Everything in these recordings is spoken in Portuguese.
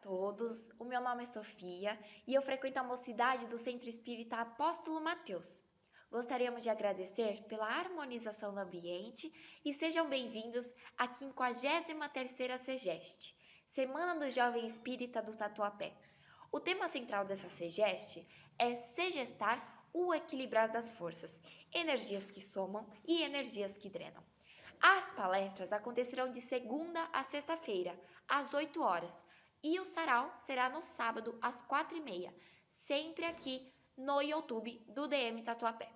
todos, o meu nome é Sofia e eu frequento a mocidade do Centro Espírita Apóstolo Mateus. Gostaríamos de agradecer pela harmonização do ambiente e sejam bem-vindos à 53ª SEGEST, Semana do Jovem Espírita do Tatuapé. O tema central dessa SEGEST é segestar o equilibrar das forças, energias que somam e energias que drenam. As palestras acontecerão de segunda a sexta-feira, às 8 horas, e o sarau será no sábado, às 4h30, sempre aqui no YouTube do DM Tatuapé.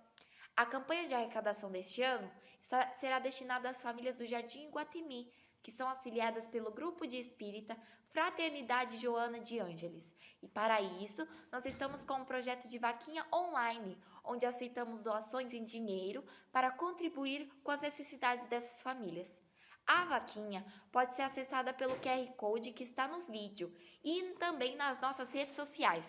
A campanha de arrecadação deste ano será destinada às famílias do Jardim Iguatemi, que são auxiliadas pelo Grupo de Espírita Fraternidade Joana de Ângeles. E para isso, nós estamos com um projeto de vaquinha online, onde aceitamos doações em dinheiro para contribuir com as necessidades dessas famílias. A vaquinha pode ser acessada pelo QR Code que está no vídeo e também nas nossas redes sociais.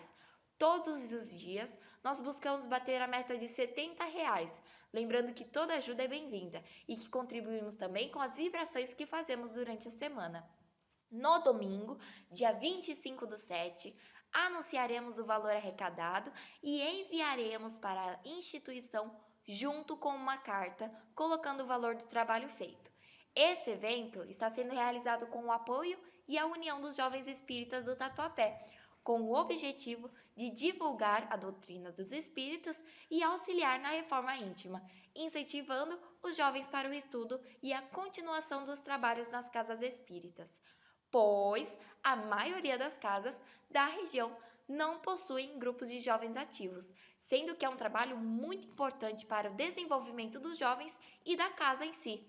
Todos os dias, nós buscamos bater a meta de R$70, lembrando que toda ajuda é bem-vinda e que contribuímos também com as vibrações que fazemos durante a semana. No domingo, dia 25/7, anunciaremos o valor arrecadado e enviaremos para a instituição junto com uma carta colocando o valor do trabalho feito. Esse evento está sendo realizado com o apoio e a união dos jovens espíritas do Tatuapé, com o objetivo de divulgar a doutrina dos espíritos e auxiliar na reforma íntima, incentivando os jovens para o estudo e a continuação dos trabalhos nas casas espíritas, pois a maioria das casas da região não possuem grupos de jovens ativos, sendo que é um trabalho muito importante para o desenvolvimento dos jovens e da casa em si.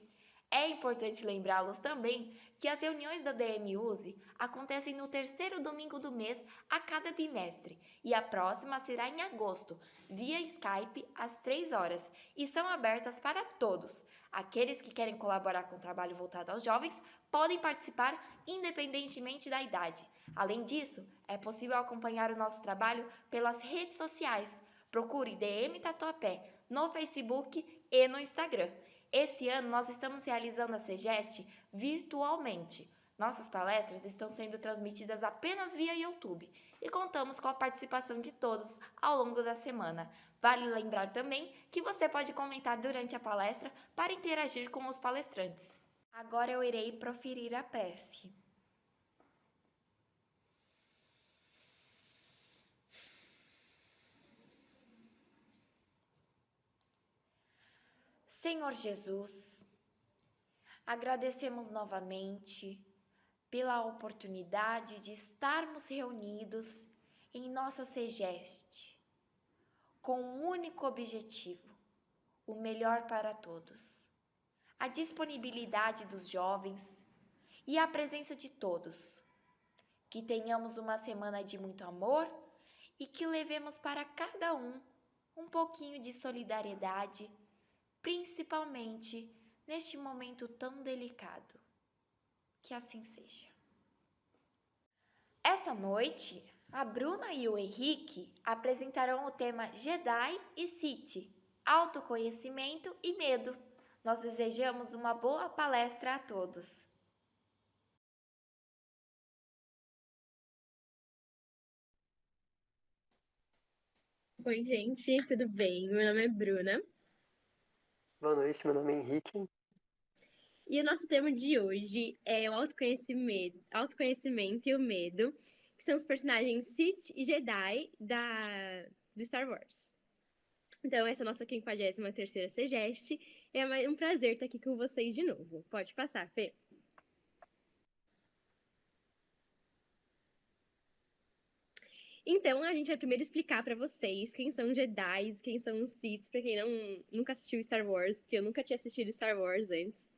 É importante lembrá-los também que as reuniões da DM-USE acontecem no terceiro domingo do mês a cada bimestre e a próxima será em agosto, via Skype às 3 horas e são abertas para todos. Aqueles que querem colaborar com o trabalho voltado aos jovens podem participar independentemente da idade. Além disso, é possível acompanhar o nosso trabalho pelas redes sociais. Procure DM Tatuapé no Facebook e no Instagram. Esse ano nós estamos realizando a SEGEST virtualmente. Nossas palestras estão sendo transmitidas apenas via YouTube e contamos com a participação de todos ao longo da semana. Vale lembrar também que você pode comentar durante a palestra para interagir com os palestrantes. Agora eu irei proferir a prece. Senhor Jesus, agradecemos novamente pela oportunidade de estarmos reunidos em nossa SEGEST, com um único objetivo, o melhor para todos, a disponibilidade dos jovens e a presença de todos. Que tenhamos uma semana de muito amor e que levemos para cada um pouquinho de solidariedade, principalmente neste momento tão delicado. Que assim seja. Esta noite, a Bruna e o Henrique apresentarão o tema Jedi e Sith, autoconhecimento e medo. Nós desejamos uma boa palestra a todos. Oi, gente, tudo bem? Meu nome é Bruna. Boa noite, meu nome é Henrique. E o nosso tema de hoje é o autoconhecimento e o medo, que são os personagens Sith e Jedi do Star Wars. Então, essa é a nossa 53ª SEGEST. É um prazer estar aqui com vocês de novo. Pode passar, Fê. Então, a gente vai primeiro explicar pra vocês quem são Jedi, quem são os Siths, pra quem nunca assistiu Star Wars, porque eu nunca tinha assistido Star Wars antes.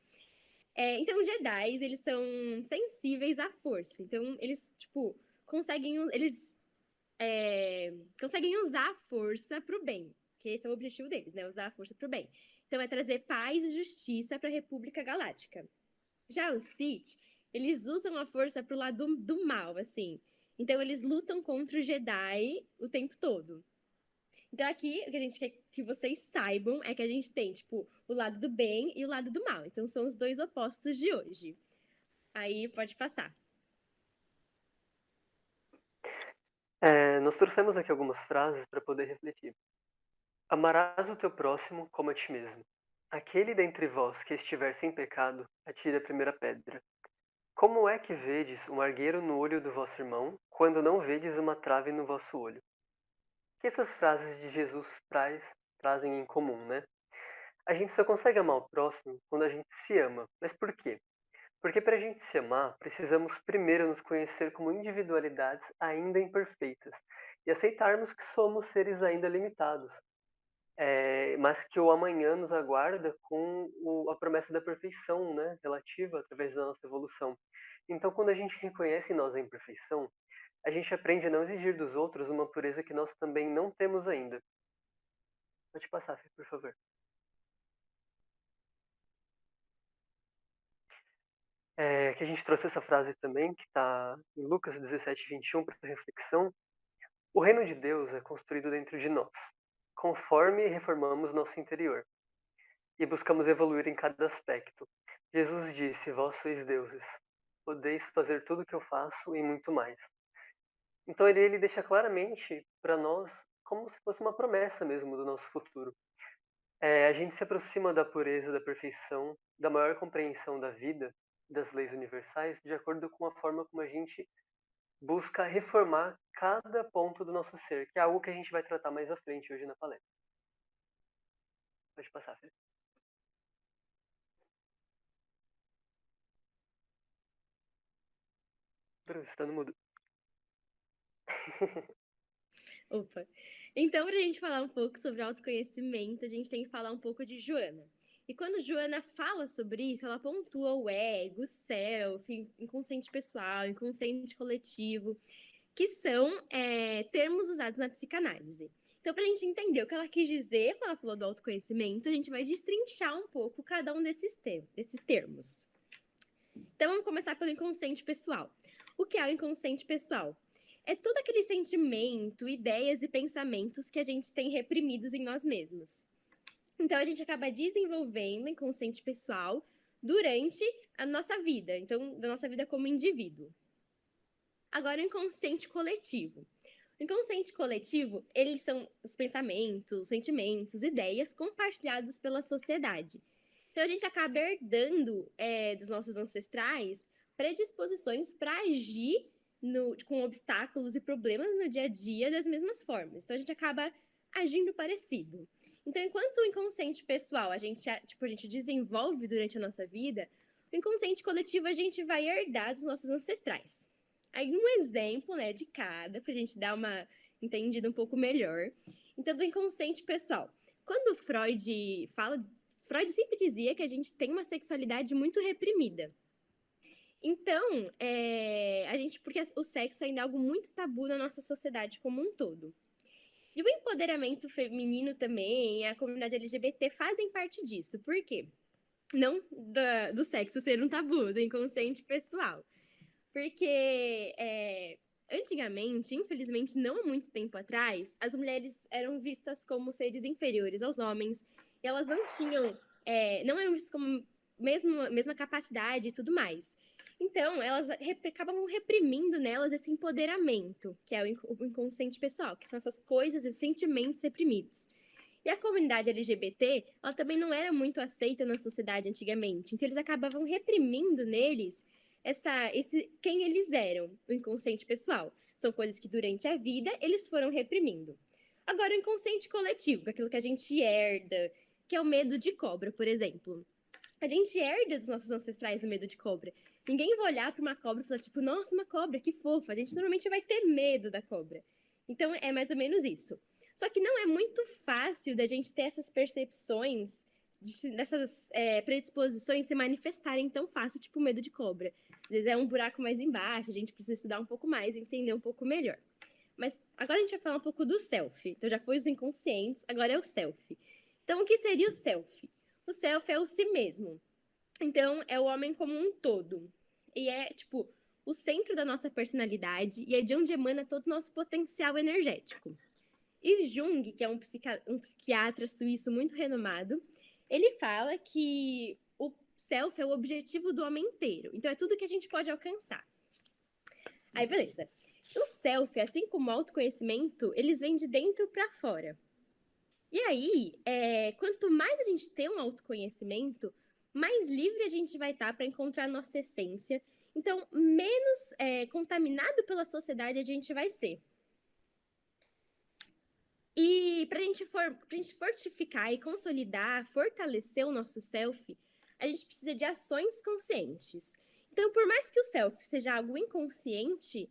Então, os Jedi, eles são sensíveis à força. Então, eles, tipo, conseguem usar a força pro bem. Que esse é o objetivo deles, né? Usar a força pro bem. Então, é trazer paz e justiça pra República Galáctica. Já os Sith, eles usam a força pro lado do mal, assim. Então, eles lutam contra os Jedi o tempo todo. Então, aqui, o que a gente quer que vocês saibam é que a gente tem, tipo, o lado do bem e o lado do mal. Então, são os dois opostos de hoje. Aí, pode passar. Nós trouxemos aqui algumas frases para poder refletir. Amarás o teu próximo como a ti mesmo. Aquele dentre vós que estiver sem pecado, atire a primeira pedra. Como é que vedes um argueiro no olho do vosso irmão, quando não vedes uma trave no vosso olho? O que essas frases de Jesus trazem em comum, né? A gente só consegue amar o próximo quando a gente se ama. Mas por quê? Porque para a gente se amar, precisamos primeiro nos conhecer como individualidades ainda imperfeitas e aceitarmos que somos seres ainda limitados, mas que o amanhã nos aguarda com a promessa da perfeição, né, relativa através da nossa evolução. Então, quando a gente reconhece em nós a imperfeição, a gente aprende a não exigir dos outros uma pureza que nós também não temos ainda. Pode passar, Fê, por favor. Que a gente trouxe essa frase também, que está em Lucas 17:21, para reflexão. O reino de Deus é construído dentro de nós, conforme reformamos nosso interior e buscamos evoluir em cada aspecto. Jesus disse: Vós sois deuses, podeis fazer tudo o que eu faço e muito mais. Então ele deixa claramente para nós como se fosse uma promessa mesmo do nosso futuro. A gente se aproxima da pureza, da perfeição, da maior compreensão da vida, das leis universais, de acordo com a forma como a gente busca reformar cada ponto do nosso ser, que é algo que a gente vai tratar mais à frente hoje na palestra. Pode passar, Felipe. Bruno, você tá no mudo. Opa! Então, para a gente falar um pouco sobre autoconhecimento, a gente tem que falar um pouco de Joana. E quando Joana fala sobre isso, ela pontua o ego, o self, inconsciente pessoal, inconsciente coletivo, que são termos usados na psicanálise. Então, para a gente entender o que ela quis dizer quando ela falou do autoconhecimento, a gente vai destrinchar um pouco cada um desses termos. Então, vamos começar pelo inconsciente pessoal. O que é o inconsciente pessoal? É todo aquele sentimento, ideias e pensamentos que a gente tem reprimidos em nós mesmos. Então, a gente acaba desenvolvendo inconsciente pessoal durante a nossa vida, então, da nossa vida como indivíduo. Agora, o inconsciente coletivo. O inconsciente coletivo, eles são os pensamentos, sentimentos, ideias compartilhados pela sociedade. Então, a gente acaba herdando dos nossos ancestrais predisposições para agir com obstáculos e problemas no dia a dia das mesmas formas. Então, a gente acaba agindo parecido. Então, enquanto o inconsciente pessoal a gente desenvolve durante a nossa vida, o inconsciente coletivo a gente vai herdar dos nossos ancestrais. Aí, um exemplo, né, de cada, pra gente dar uma entendida um pouco melhor. Então, do inconsciente pessoal. Quando Freud sempre dizia que a gente tem uma sexualidade muito reprimida. Então, porque o sexo ainda é algo muito tabu na nossa sociedade como um todo. E o empoderamento feminino também, a comunidade LGBT fazem parte disso. Por quê? Não do sexo ser um tabu, do inconsciente pessoal. Porque antigamente, infelizmente, não há muito tempo atrás, as mulheres eram vistas como seres inferiores aos homens. E elas não tinham, não eram vistas como mesma capacidade e tudo mais. Então, elas acabavam reprimindo nelas esse empoderamento, que é o inconsciente pessoal, que são essas coisas, esses sentimentos reprimidos. E a comunidade LGBT, ela também não era muito aceita na sociedade antigamente. Então, eles acabavam reprimindo neles quem eles eram, o inconsciente pessoal. São coisas que durante a vida eles foram reprimindo. Agora, o inconsciente coletivo, aquilo que a gente herda, que é o medo de cobra, por exemplo. A gente herda dos nossos ancestrais o medo de cobra. Ninguém vai olhar para uma cobra e falar, tipo, nossa, uma cobra, que fofa. A gente normalmente vai ter medo da cobra. Então, é mais ou menos isso. Só que não é muito fácil da gente ter essas percepções, dessas predisposições se manifestarem tão fácil, tipo o medo de cobra. Às vezes é um buraco mais embaixo, a gente precisa estudar um pouco mais e entender um pouco melhor. Mas agora a gente vai falar um pouco do self. Então já foi os inconscientes, agora é o self. Então o que seria o self? O self é o si mesmo. Então é o homem como um todo. E é, tipo, o centro da nossa personalidade e é de onde emana todo o nosso potencial energético. E Jung, que é um psiquiatra suíço muito renomado, ele fala que o self é o objetivo do homem inteiro. Então, é tudo que a gente pode alcançar. Aí, beleza. O self, assim como o autoconhecimento, eles vêm de dentro para fora. E aí, quanto mais a gente tem um autoconhecimento, mais livre a gente vai estar para encontrar a nossa essência. Então, menos contaminado pela sociedade a gente vai ser. E para a gente fortificar e consolidar, fortalecer o nosso self, a gente precisa de ações conscientes. Então, por mais que o self seja algo inconsciente,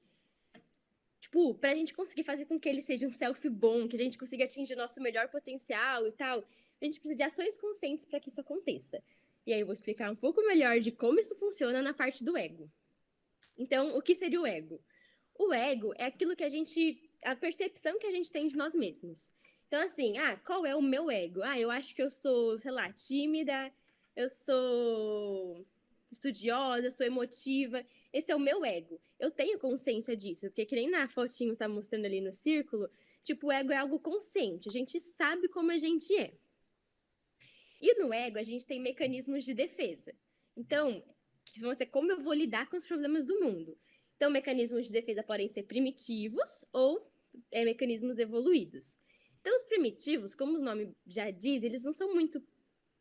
tipo, pra gente conseguir fazer com que ele seja um self bom, que a gente consiga atingir o nosso melhor potencial e tal, a gente precisa de ações conscientes para que isso aconteça. E aí eu vou explicar um pouco melhor de como isso funciona na parte do ego. Então, o que seria o ego? O ego é aquilo que a percepção que a gente tem de nós mesmos. Então, assim, qual é o meu ego? Eu acho que eu sou, sei lá, tímida, eu sou estudiosa, eu sou emotiva. Esse é o meu ego. Eu tenho consciência disso, porque que nem na fotinho tá mostrando ali no círculo, tipo, o ego é algo consciente, a gente sabe como a gente é. E no ego, a gente tem mecanismos de defesa. Então, que vão ser como eu vou lidar com os problemas do mundo. Então, mecanismos de defesa podem ser primitivos ou mecanismos evoluídos. Então, os primitivos, como o nome já diz, eles não são muito,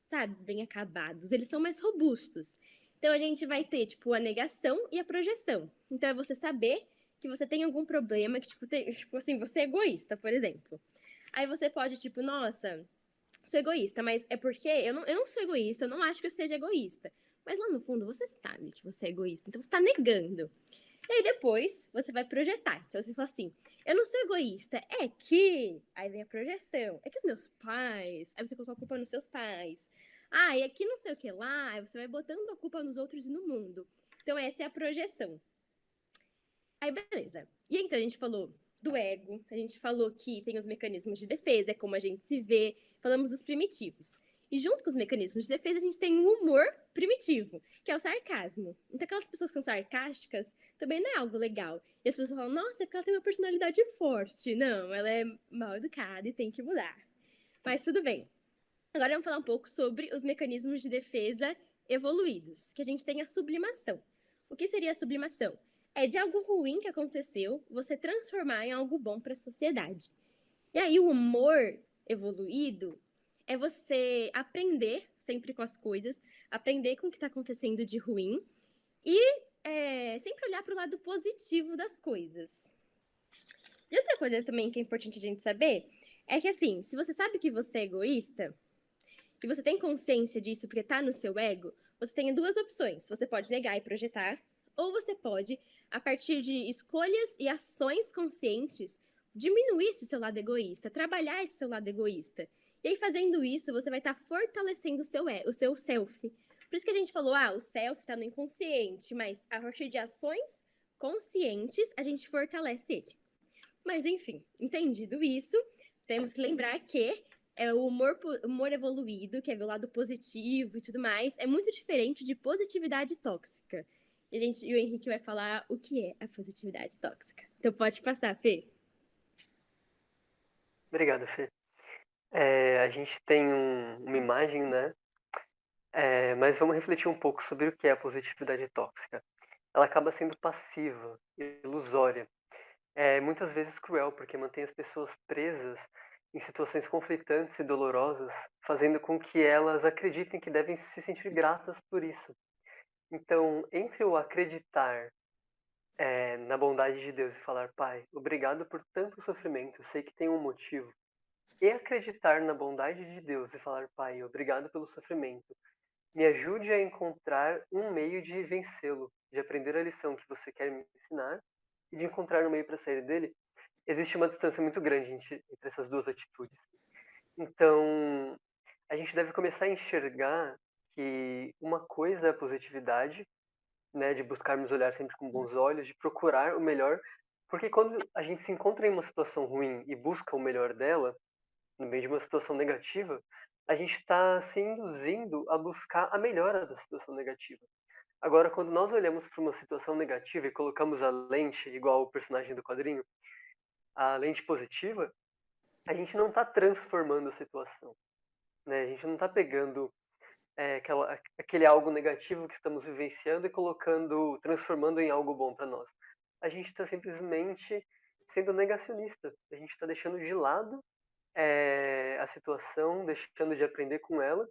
sabe, bem acabados, eles são mais robustos. Então, a gente vai ter, tipo, a negação e a projeção. Então, é você saber que você tem algum problema, que, tipo assim, você é egoísta, por exemplo. Aí você pode, tipo, nossa, sou egoísta, mas é porque eu não sou egoísta, eu não acho que eu seja egoísta. Mas lá no fundo você sabe que você é egoísta, então você tá negando. E aí depois você vai projetar. Então você fala assim: eu não sou egoísta, é que. Aí vem a projeção. É que os meus pais. Aí você coloca a culpa nos seus pais. E aqui não sei o que lá. Aí você vai botando a culpa nos outros e no mundo. Então essa é a projeção. Aí beleza. E então a gente falou do ego, a gente falou que tem os mecanismos de defesa, é como a gente se vê, falamos dos primitivos. E junto com os mecanismos de defesa, a gente tem o humor primitivo, que é o sarcasmo. Então aquelas pessoas que são sarcásticas também não é algo legal. E as pessoas falam, nossa, é porque ela tem uma personalidade forte. Não, ela é mal educada e tem que mudar. Mas tudo bem. Agora vamos falar um pouco sobre os mecanismos de defesa evoluídos, que a gente tem a sublimação. O que seria a sublimação? É de algo ruim que aconteceu, você transformar em algo bom para a sociedade. E aí o humor evoluído é você aprender sempre com as coisas, aprender com o que está acontecendo de ruim e sempre olhar para o lado positivo das coisas. E outra coisa também que é importante a gente saber é que, assim, se você sabe que você é egoísta, e você tem consciência disso porque tá no seu ego, você tem duas opções. Você pode negar e projetar, ou você pode, a partir de escolhas e ações conscientes, diminuir esse seu lado egoísta, trabalhar esse seu lado egoísta. E aí, fazendo isso, você vai estar fortalecendo o seu self. Por isso que a gente falou, o self está no inconsciente, mas a partir de ações conscientes, a gente fortalece ele. Mas, enfim, entendido isso, temos que lembrar que o humor evoluído, que é o lado positivo e tudo mais, é muito diferente de positividade tóxica. E o Henrique vai falar o que é a positividade tóxica. Então pode passar, Fê. Obrigado, Fê. A gente tem uma imagem, né? Mas vamos refletir um pouco sobre o que é a positividade tóxica. Ela acaba sendo passiva, ilusória. Muitas vezes cruel, porque mantém as pessoas presas em situações conflitantes e dolorosas, fazendo com que elas acreditem que devem se sentir gratas por isso. Então, entre o acreditar na bondade de Deus e falar, Pai, obrigado por tanto sofrimento, eu sei que tem um motivo, e acreditar na bondade de Deus e falar, Pai, obrigado pelo sofrimento, me ajude a encontrar um meio de vencê-lo, de aprender a lição que você quer me ensinar e de encontrar um meio para sair dele. Existe uma distância muito grande entre essas duas atitudes. Então, a gente deve começar a enxergar que uma coisa é a positividade, né, de buscarmos olhar sempre com bons olhos, de procurar o melhor, porque quando a gente se encontra em uma situação ruim e busca o melhor dela, no meio de uma situação negativa, a gente está se induzindo a buscar a melhora da situação negativa. Agora, quando nós olhamos para uma situação negativa e colocamos a lente, igual o personagem do quadrinho, a lente positiva, a gente não está transformando a situação, né? A gente não está pegando aquele algo negativo que estamos vivenciando e transformando em algo bom para nós. a gente está simplesmente sendo negacionista. A gente está deixando de lado a situação, deixando de aprender com ela.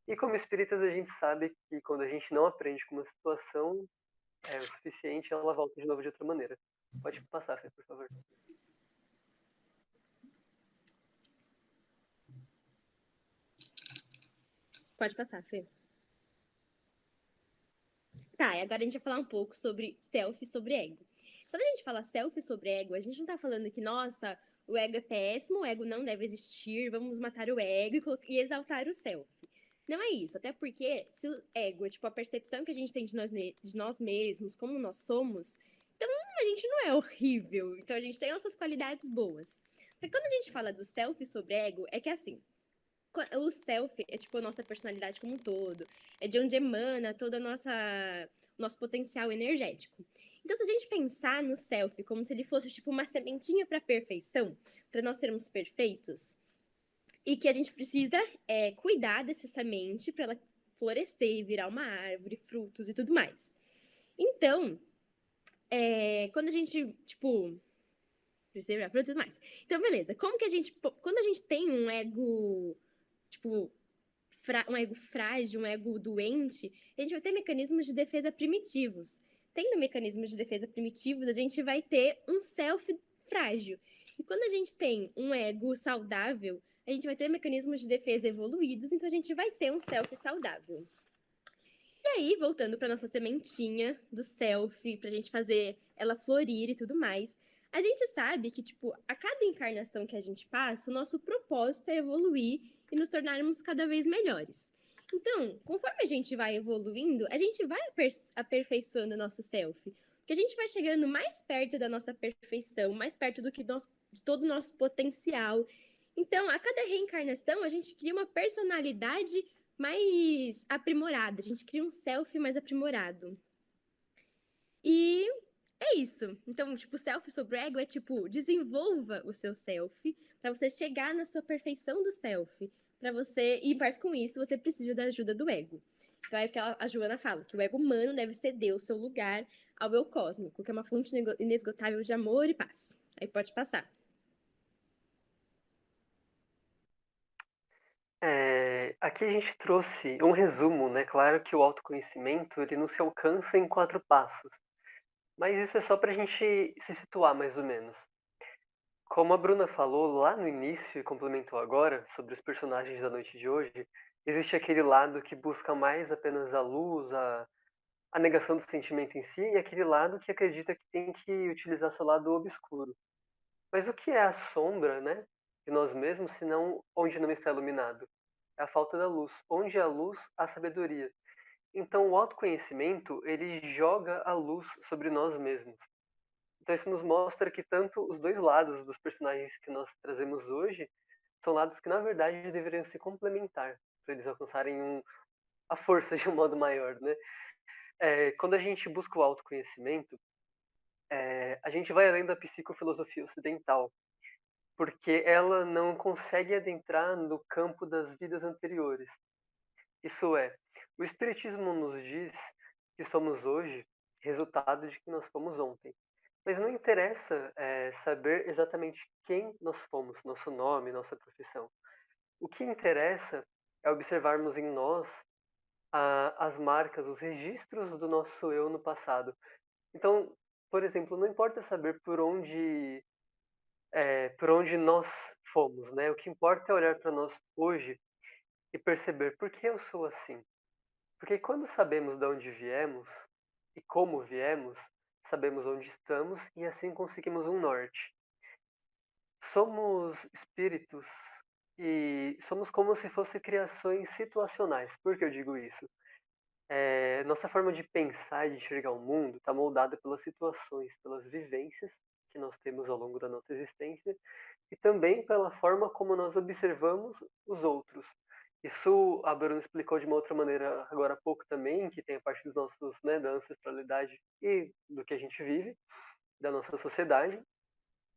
E como espíritas, a gente sabe que quando a gente não aprende com uma situação o suficiente, ela volta de novo de outra maneira. Pode passar, Fê, por favor. Pode passar, Fê. Tá, e agora a gente vai falar um pouco sobre self e sobre ego. Quando a gente fala self e sobre ego, a gente não tá falando que, nossa, o ego é péssimo, o ego não deve existir, vamos matar o ego e exaltar o self. Não é isso, até porque se o ego é tipo a percepção que a gente tem de nós mesmos, como nós somos, então a gente não é horrível, então a gente tem nossas qualidades boas. Mas quando a gente fala do self e sobre ego, é que assim, o self é tipo a nossa personalidade como um todo, é de onde emana todo nosso potencial energético. Então, se a gente pensar no self como se ele fosse tipo uma sementinha para perfeição, para nós sermos perfeitos, e que a gente precisa cuidar dessa semente para ela florescer, virar uma árvore, frutos e tudo mais. Então, quando a gente, tipo, precisa virar frutos e tudo mais. Então, beleza. Como que quando a gente tem um ego, tipo, um ego frágil, um ego doente, a gente vai ter mecanismos de defesa primitivos. Tendo mecanismos de defesa primitivos, a gente vai ter um self frágil. E quando a gente tem um ego saudável, a gente vai ter mecanismos de defesa evoluídos, então a gente vai ter um self saudável. E aí, voltando para nossa sementinha do self, pra gente fazer ela florir e tudo mais, a gente sabe que, tipo, a cada encarnação que a gente passa, o nosso propósito é evoluir e nos tornarmos cada vez melhores. Então, conforme a gente vai evoluindo, a gente vai aperfeiçoando o nosso self. Porque a gente vai chegando mais perto da nossa perfeição, mais perto de todo o nosso potencial. Então, a cada reencarnação, a gente cria uma personalidade mais aprimorada. A gente cria um self mais aprimorado. E é isso. Então, tipo, self sobre ego é tipo, desenvolva o seu self para você chegar na sua perfeição do self. Para você, e mais com isso, você precisa da ajuda do ego. Então é o que a Joana fala, que o ego humano deve ceder o seu lugar ao eu cósmico, que é uma fonte inesgotável de amor e paz. Aí pode passar. Aqui a gente trouxe um resumo, né? Claro que o autoconhecimento ele não se alcança em 4 passos, mas isso é só para a gente se situar mais ou menos. Como a Bruna falou lá no início e complementou agora sobre os personagens da noite de hoje, existe aquele lado que busca mais apenas a luz, a negação do sentimento em si, e aquele lado que acredita que tem que utilizar seu lado obscuro. Mas o que é a sombra, né, de nós mesmos, se não onde não está iluminado? É a falta da luz. Onde há luz, há sabedoria. Então, o autoconhecimento, ele joga a luz sobre nós mesmos. Então, isso nos mostra que tanto os dois lados dos personagens que nós trazemos hoje são lados que, na verdade, deveriam se complementar para eles alcançarem a força de um modo maior, né? Quando a gente busca o autoconhecimento, a gente vai além da psicofilosofia ocidental, porque ela não consegue adentrar no campo das vidas anteriores. Isso é, o Espiritismo nos diz que somos hoje resultado de que nós fomos ontem. Mas não interessa saber exatamente quem nós fomos, nosso nome, nossa profissão. O que interessa é observarmos em nós as marcas, os registros do nosso eu no passado. Então, por exemplo, não importa saber por onde nós fomos, né? O que importa é olhar para nós hoje e perceber por que eu sou assim. Porque quando sabemos de onde viemos e como viemos, sabemos onde estamos e assim conseguimos um norte. Somos espíritos e somos como se fossem criações situacionais. Por que eu digo isso? Nossa forma de pensar e de enxergar o mundo está moldada pelas situações, pelas vivências que nós temos ao longo da nossa existência e também pela forma como nós observamos os outros. Isso a Bruna explicou de uma outra maneira agora há pouco também, que tem a parte dos nossos, né, da ancestralidade e do que a gente vive, da nossa sociedade.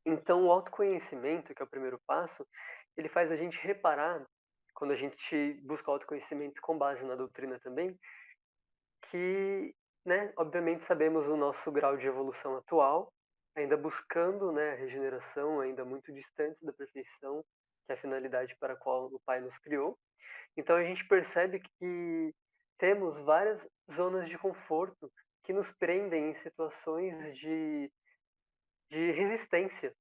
Então, o autoconhecimento, que é o primeiro passo, ele faz a gente reparar, quando a gente busca o autoconhecimento com base na doutrina também, que né, obviamente sabemos o nosso grau de evolução atual, ainda buscando, né, a regeneração, ainda muito distantes da perfeição, que é a finalidade para a qual o Pai nos criou. Então a gente percebe que temos várias zonas de conforto que nos prendem em situações de resistência.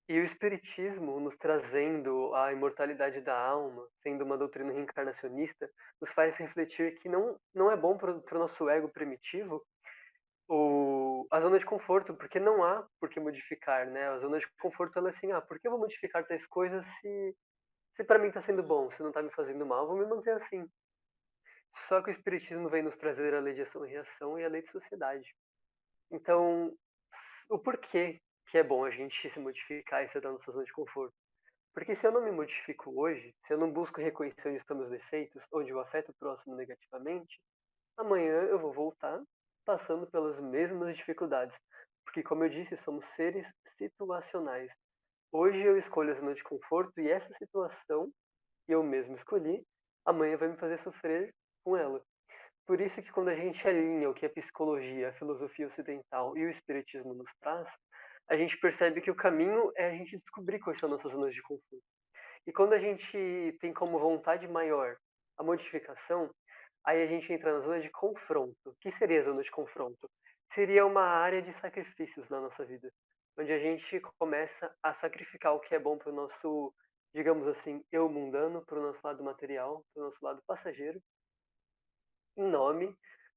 E o Espiritismo, nos trazendo a imortalidade da alma, sendo uma doutrina reencarnacionista, nos faz refletir que não é bom para o nosso ego primitivo a zona de conforto, porque não há por que modificar, né? A zona de conforto ela é assim, por que eu vou modificar tais coisas se para mim está sendo bom, se não está me fazendo mal, eu vou me manter assim. Só que o Espiritismo vem nos trazer a lei de ação e reação e a lei de sociedade. Então, o porquê que é bom a gente se modificar e sair da nossa zona de conforto? Porque se eu não me modifico hoje, se eu não busco reconhecer onde estão meus defeitos, onde eu afeto o próximo negativamente, amanhã eu vou voltar passando pelas mesmas dificuldades. Porque, como eu disse, somos seres situacionais. Hoje eu escolho a zona de conforto e essa situação que eu mesmo escolhi, amanhã vai me fazer sofrer com ela. Por isso que quando a gente alinha o que a psicologia, a filosofia ocidental e o espiritismo nos traz, a gente percebe que o caminho é a gente descobrir quais são nossas zonas de conforto. E quando a gente tem como vontade maior a modificação, aí a gente entra na zona de confronto. O que seria a zona de confronto? Seria uma área de sacrifícios na nossa vida, onde a gente começa a sacrificar o que é bom para o nosso, digamos assim, eu mundano, para o nosso lado material, para o nosso lado passageiro, em nome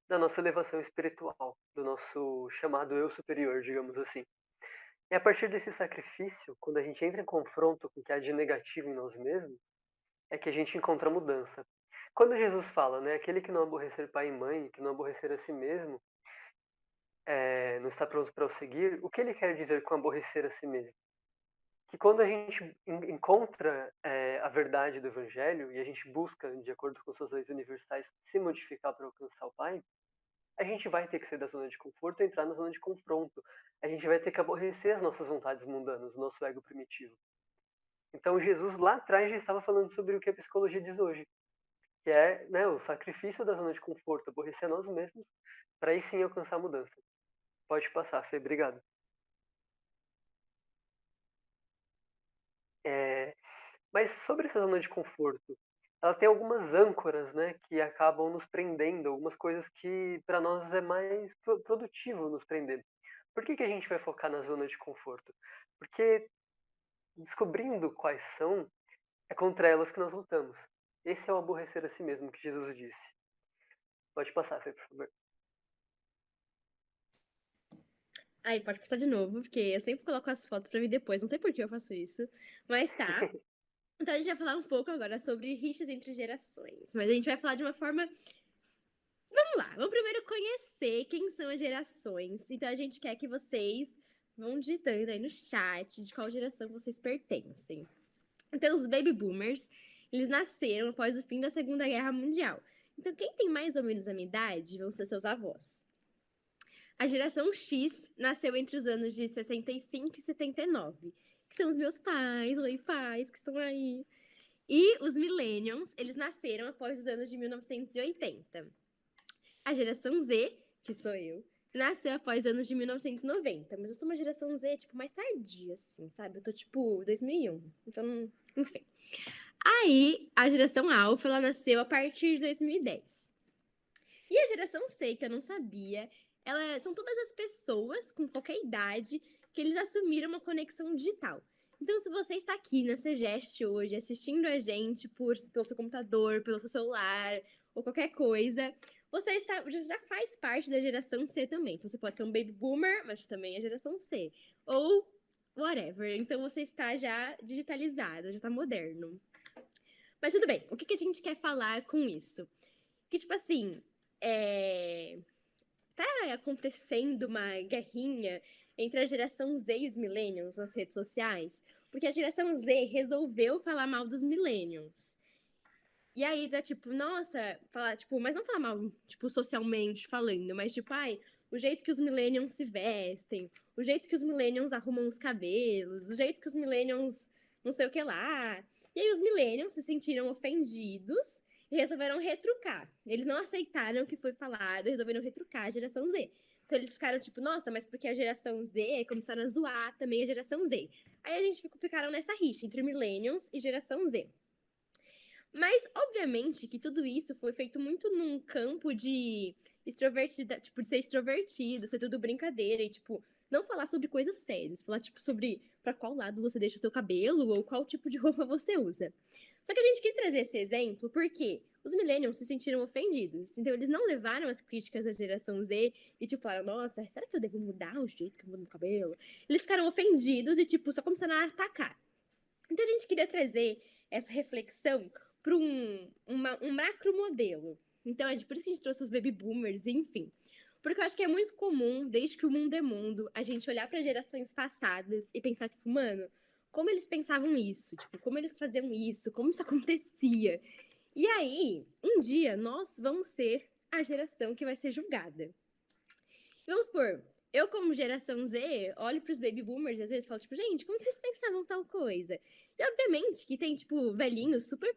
da nossa elevação espiritual, do nosso chamado eu superior, digamos assim. E a partir desse sacrifício, quando a gente entra em confronto com o que há de negativo em nós mesmos, é que a gente encontra a mudança. Quando Jesus fala, né, aquele que não aborrecer pai e mãe, que não aborrecer a si mesmo, não está pronto para o seguir, o que ele quer dizer com aborrecer a si mesmo? Que quando a gente encontra a verdade do Evangelho e a gente busca, de acordo com suas leis universais, se modificar para alcançar o Pai, a gente vai ter que sair da zona de conforto e entrar na zona de confronto. A gente vai ter que aborrecer as nossas vontades mundanas, o nosso ego primitivo. Então Jesus lá atrás já estava falando sobre o que a psicologia diz hoje, que é, né, o sacrifício da zona de conforto, aborrecer a nós mesmos, para aí sim alcançar a mudança. Pode passar, Fê, obrigado. Mas sobre essa zona de conforto, ela tem algumas âncoras, né, que acabam nos prendendo, algumas coisas que para nós é mais produtivo nos prender. Por que a gente vai focar na zona de conforto? Porque descobrindo quais são, é contra elas que nós lutamos. Esse é o aborrecer a si mesmo que Jesus disse. Pode passar, Fê, por favor. Aí, pode passar de novo, porque eu sempre coloco as fotos pra ver depois. Não sei por que eu faço isso. Mas tá. Então a gente vai falar um pouco agora sobre rixas entre gerações. Mas a gente vai falar de uma forma. Vamos lá, vamos primeiro conhecer quem são as gerações. Então a gente quer que vocês vão digitando aí no chat de qual geração vocês pertencem. Então, os baby boomers, eles nasceram após o fim da Segunda Guerra Mundial. Então, quem tem mais ou menos a minha idade vão ser seus avós. A geração X nasceu entre os anos de 65 e 79, que são os meus pais, oi pais, que estão aí. E os millennials, eles nasceram após os anos de 1980. A geração Z, que sou eu, nasceu após os anos de 1990, mas eu sou uma geração Z, tipo, mais tardia, assim, sabe? Eu tô, tipo, 2001, então, enfim. Aí, a geração Alpha, ela nasceu a partir de 2010. E a geração C, que eu não sabia, são todas as pessoas com qualquer idade que eles assumiram uma conexão digital. Então, se você está aqui na Segest hoje, assistindo a gente pelo seu computador, pelo seu celular, ou qualquer coisa, você já faz parte da geração C também. Então, você pode ser um baby boomer, mas também é geração C. Ou whatever. Então, você está já digitalizado, já está moderno. Mas tudo bem, o que a gente quer falar com isso? Que, tipo assim, tá acontecendo uma guerrinha entre a geração Z e os millennials nas redes sociais, porque a geração Z resolveu falar mal dos millennials. E aí dá tipo, nossa, falar, tipo, mas não falar mal, tipo, socialmente falando, mas tipo, o jeito que os millennials se vestem, o jeito que os millennials arrumam os cabelos, o jeito que os millennials não sei o que lá. E aí os millennials se sentiram ofendidos e resolveram retrucar. Eles não aceitaram o que foi falado e resolveram retrucar a geração Z. Então eles ficaram tipo, nossa, mas porque a geração Z começaram a zoar também a geração Z. Aí a gente ficaram nessa rixa entre Millennials e geração Z. Mas, obviamente, que tudo isso foi feito muito num campo de extrovertida, tipo, de ser extrovertido, ser tudo brincadeira e, tipo, não falar sobre coisas sérias. Falar, tipo, sobre pra qual lado você deixa o seu cabelo ou qual tipo de roupa você usa. Só que a gente quis trazer esse exemplo porque os millennials se sentiram ofendidos. Então, eles não levaram as críticas da geração Z e, tipo, falaram, nossa, será que eu devo mudar o jeito que eu mudo meu cabelo? Eles ficaram ofendidos e, tipo, só começaram a atacar. Então, a gente queria trazer essa reflexão para um macro modelo. Então, por isso que a gente trouxe os baby boomers, enfim. Porque eu acho que é muito comum, desde que o mundo é mundo, a gente olhar para gerações passadas e pensar, tipo, mano, como eles pensavam isso? Tipo, como eles faziam isso? Como isso acontecia? E aí, um dia, nós vamos ser a geração que vai ser julgada. Vamos supor, eu como geração Z, olho pros baby boomers e às vezes falo, tipo, gente, como vocês pensavam tal coisa? E obviamente que tem, tipo, velhinhos super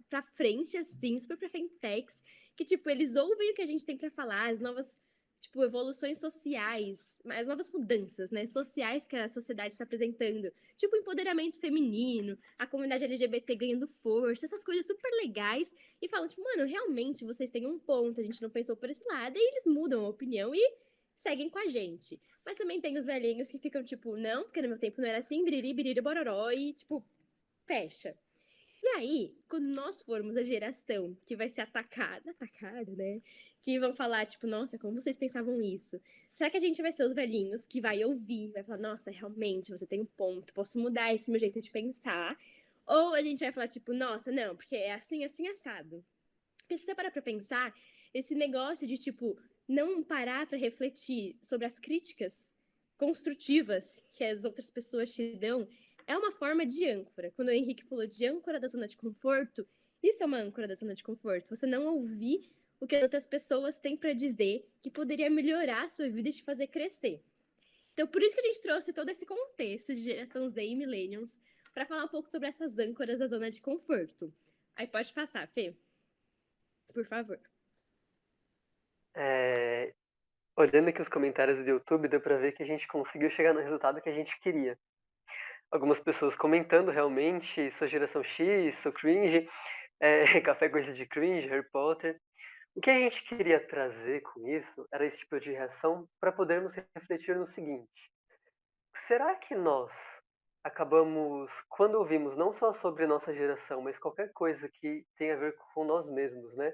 pra frente, assim, super pra frentex, que, tipo, eles ouvem o que a gente tem pra falar, as novas, tipo, evoluções sociais, as novas mudanças, né, sociais que a sociedade está apresentando. Tipo, empoderamento feminino, a comunidade LGBT ganhando força, essas coisas super legais. E falam, tipo, mano, realmente vocês têm um ponto, a gente não pensou por esse lado. E eles mudam a opinião e seguem com a gente. Mas também tem os velhinhos que ficam, tipo, não, porque no meu tempo não era assim, biriri, biriri, bororó, e, tipo, fecha. E aí, quando nós formos a geração que vai ser atacada, né? Que vão falar, tipo, nossa, como vocês pensavam isso? Será que a gente vai ser os velhinhos que vai ouvir, vai falar, nossa, realmente, você tem um ponto, posso mudar esse meu jeito de pensar? Ou a gente vai falar, tipo, nossa, não, porque é assim, assim, assado. Porque se você parar pra pensar, esse negócio de, tipo, não parar pra refletir sobre as críticas construtivas que as outras pessoas te dão, é uma forma de âncora. Quando o Henrique falou de âncora da zona de conforto, isso é uma âncora da zona de conforto. Você não ouvir o que as outras pessoas têm pra dizer que poderia melhorar a sua vida e te fazer crescer. Então, por isso que a gente trouxe todo esse contexto de geração Z e millennials pra falar um pouco sobre essas âncoras da zona de conforto. Aí pode passar, Fê. Por favor. Olhando aqui os comentários do YouTube, deu pra ver que a gente conseguiu chegar no resultado que a gente queria. Algumas pessoas comentando realmente, sou geração X, sou cringe, café coisa de cringe, Harry Potter. O que a gente queria trazer com isso era esse tipo de reação para podermos refletir no seguinte: será que nós acabamos, quando ouvimos não só sobre nossa geração, mas qualquer coisa que tenha a ver com nós mesmos, né?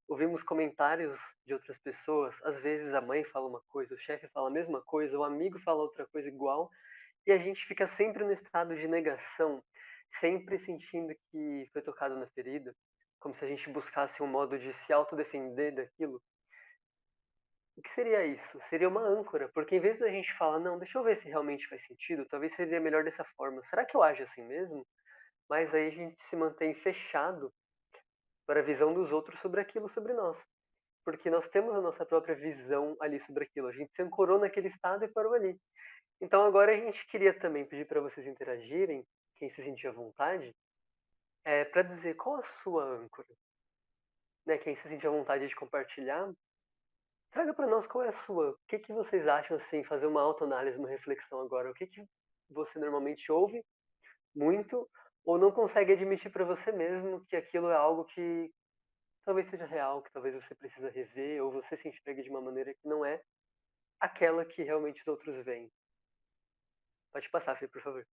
Ouvimos comentários de outras pessoas, às vezes a mãe fala uma coisa, o chefe fala a mesma coisa, o amigo fala outra coisa igual, e a gente fica sempre no estado de negação, sempre sentindo que foi tocado na ferida, como se a gente buscasse um modo de se autodefender daquilo. O que seria isso? Seria uma âncora, porque em vez da gente falar, não, deixa eu ver se realmente faz sentido, talvez seria melhor dessa forma. Será que eu ajo assim mesmo? Mas aí a gente se mantém fechado para a visão dos outros sobre aquilo, sobre nós. Porque nós temos a nossa própria visão ali sobre aquilo. A gente se ancorou naquele estado e parou ali. Então agora a gente queria também pedir para vocês interagirem, quem se sentir à vontade, para dizer qual a sua âncora. Né? Quem se sentir à vontade de compartilhar, traga para nós qual é a sua. O que, que vocês acham, assim, fazer uma autoanálise, uma reflexão agora? O que, que você normalmente ouve muito ou não consegue admitir para você mesmo que aquilo é algo que talvez seja real, que talvez você precisa rever ou você se enxergue de uma maneira que não é aquela que realmente os outros veem? Pode passar, Fê, por favor.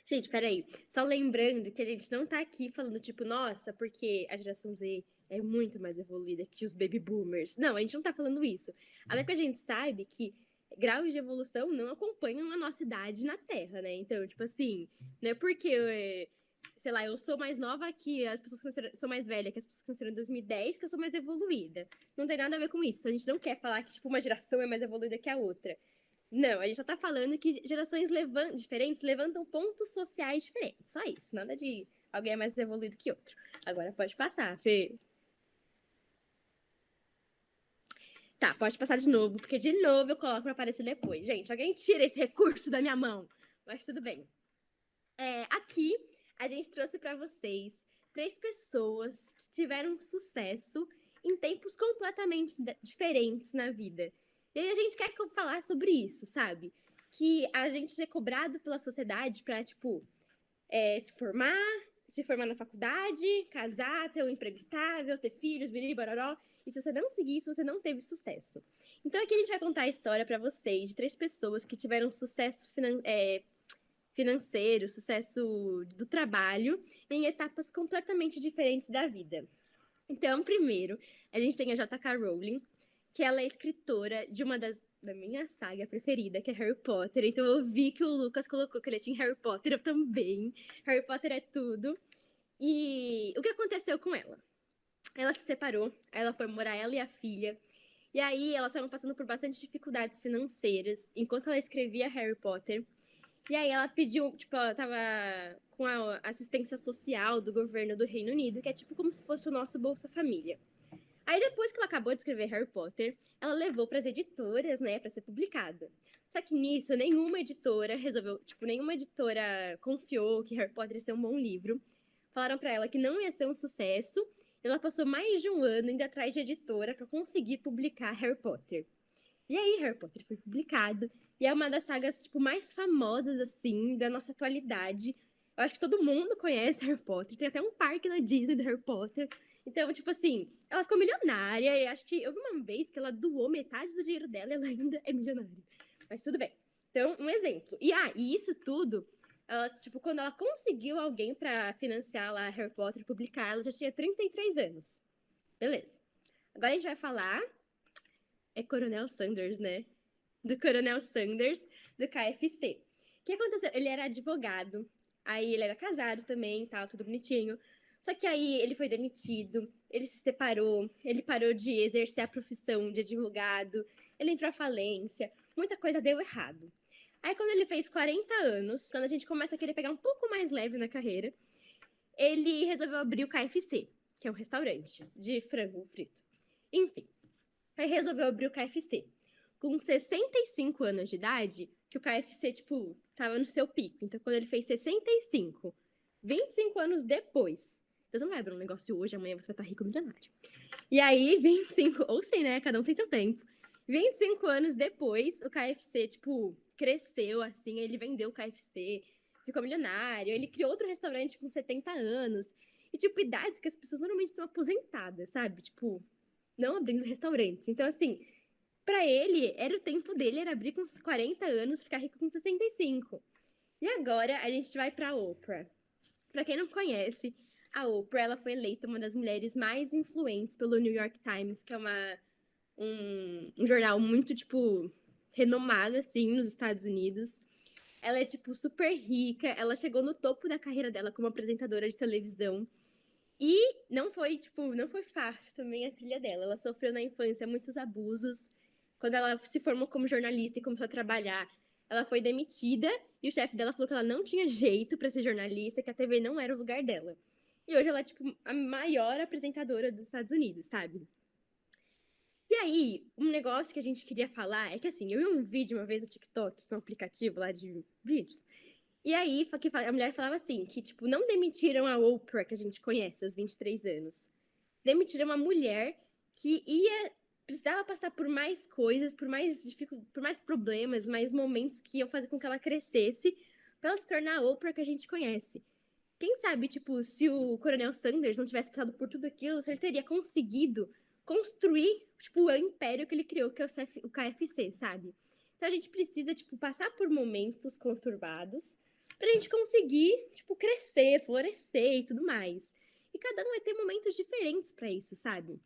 Gente, peraí. Só lembrando que a gente não tá aqui falando, tipo, nossa, porque a geração Z é muito mais evoluída que os baby boomers. Não, a gente não tá falando isso. Até que a gente sabe que graus de evolução não acompanham a nossa idade na Terra, né? Então, tipo assim, não é porque, sei lá, eu sou mais nova que as pessoas que nasceram, sou mais velha que as pessoas que nasceram em 2010, que eu sou mais evoluída. Não tem nada a ver com isso. Então, a gente não quer falar que, tipo, uma geração é mais evoluída que a outra. Não, a gente só tá falando que gerações diferentes levantam pontos sociais diferentes. Só isso. Nada de alguém é mais evoluído que outro. Agora pode passar, Fê. Tá, pode passar de novo, porque de novo eu coloco pra aparecer depois. Gente, alguém tira esse recurso da minha mão. Mas tudo bem. Aqui a gente trouxe pra vocês 3 pessoas que tiveram sucesso em tempos completamente diferentes na vida. E aí a gente quer que eu falar sobre isso, sabe? Que a gente é cobrado pela sociedade pra, tipo, se formar na faculdade, casar, ter um emprego estável, ter filhos, biriri, bororó. E se você não seguir isso, você não teve sucesso. Então aqui a gente vai contar a história pra vocês de 3 pessoas que tiveram sucesso financeiro, sucesso do trabalho, em etapas completamente diferentes da vida. Então, primeiro, a gente tem a J.K. Rowling, que ela é escritora de uma da minha saga preferida, que é Harry Potter. Então eu vi que o Lucas colocou que ele tinha Harry Potter, eu também. Harry Potter é tudo. E o que aconteceu com ela? Ela se separou, ela foi morar, ela e a filha. E aí elas estavam passando por bastante dificuldades financeiras enquanto ela escrevia Harry Potter. E aí ela pediu, tipo, ela tava com a assistência social do governo do Reino Unido, que é tipo como se fosse o nosso Bolsa Família. Aí depois que ela acabou de escrever Harry Potter, ela levou para as editoras, né, para ser publicada. Só que nisso, nenhuma editora confiou que Harry Potter ia ser um bom livro. Falaram para ela que não ia ser um sucesso. Ela passou mais de um ano indo atrás de editora para conseguir publicar Harry Potter. E aí, Harry Potter foi publicado. E é uma das sagas, tipo, mais famosas, assim, da nossa atualidade. Eu acho que todo mundo conhece Harry Potter. Tem até um parque na Disney do Harry Potter. Então, tipo assim, ela ficou milionária. E acho que eu vi uma vez que ela doou metade do dinheiro dela e ela ainda é milionária. Mas tudo bem. Então, um exemplo. E isso tudo, ela, tipo, quando ela conseguiu alguém pra financiar lá Harry Potter e publicar, ela já tinha 33 anos. Beleza. Agora a gente vai falar Coronel Sanders, né? Do Coronel Sanders, do KFC. O que aconteceu? Ele era advogado, aí ele era casado também, tal, tudo bonitinho. Só que aí ele foi demitido, ele se separou, ele parou de exercer a profissão de advogado, ele entrou à falência, muita coisa deu errado. Aí quando ele fez 40 anos, quando a gente começa a querer pegar um pouco mais leve na carreira, ele resolveu abrir o KFC, que é um restaurante de frango frito. Enfim, aí resolveu abrir o KFC. Com 65 anos de idade, que o KFC, tipo, tava no seu pico. Então, quando ele fez 65, 25 anos depois. Então, você não vai abrir um negócio hoje, amanhã você vai estar rico milionário. E aí, 25, ou sim, né? Cada um tem seu tempo. 25 anos depois, o KFC, tipo, cresceu, assim, ele vendeu o KFC, ficou milionário, ele criou outro restaurante com 70 anos. E, tipo, idades que as pessoas normalmente estão aposentadas, sabe? Tipo, não abrindo restaurantes. Então, assim, pra ele, era o tempo dele, era abrir com 40 anos, ficar rico com 65. E agora, a gente vai pra Oprah. Pra quem não conhece, a Oprah, ela foi eleita uma das mulheres mais influentes pelo New York Times, que é um jornal muito, tipo, renomado, assim, nos Estados Unidos. Ela é, tipo, super rica, ela chegou no topo da carreira dela como apresentadora de televisão. E não foi fácil também a trilha dela. Ela sofreu na infância muitos abusos. Quando ela se formou como jornalista e começou a trabalhar, ela foi demitida e o chefe dela falou que ela não tinha jeito pra ser jornalista, que a TV não era o lugar dela. E hoje ela é, tipo, a maior apresentadora dos Estados Unidos, sabe? E aí, um negócio que a gente queria falar é que, assim, eu vi um vídeo uma vez no TikTok, um aplicativo lá de vídeos, e aí a mulher falava assim, que, tipo, não demitiram a Oprah, que a gente conhece, aos 23 anos. Demitiram uma mulher que precisava passar por mais coisas, por mais problemas, mais momentos que iam fazer com que ela crescesse, pra ela se tornar a Oprah que a gente conhece. Quem sabe, tipo, se o Coronel Sanders não tivesse passado por tudo aquilo, se ele teria conseguido construir, tipo, o império que ele criou, que é o KFC, sabe? Então a gente precisa, tipo, passar por momentos conturbados pra gente conseguir, tipo, crescer, florescer e tudo mais. E cada um vai ter momentos diferentes pra isso, sabe?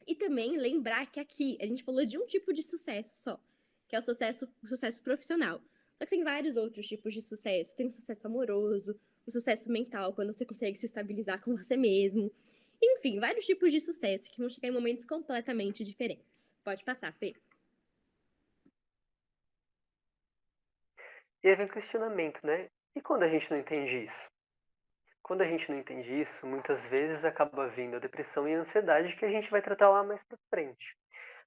E também lembrar que aqui a gente falou de um tipo de sucesso só, que é o sucesso profissional. Só que tem vários outros tipos de sucesso. Tem o sucesso amoroso, o sucesso mental, quando você consegue se estabilizar com você mesmo. Enfim, vários tipos de sucesso que vão chegar em momentos completamente diferentes. Pode passar, Fê. E aí vem o questionamento, né? E quando a gente não entende isso? Quando a gente não entende isso, muitas vezes acaba vindo a depressão e a ansiedade que a gente vai tratar lá mais pra frente.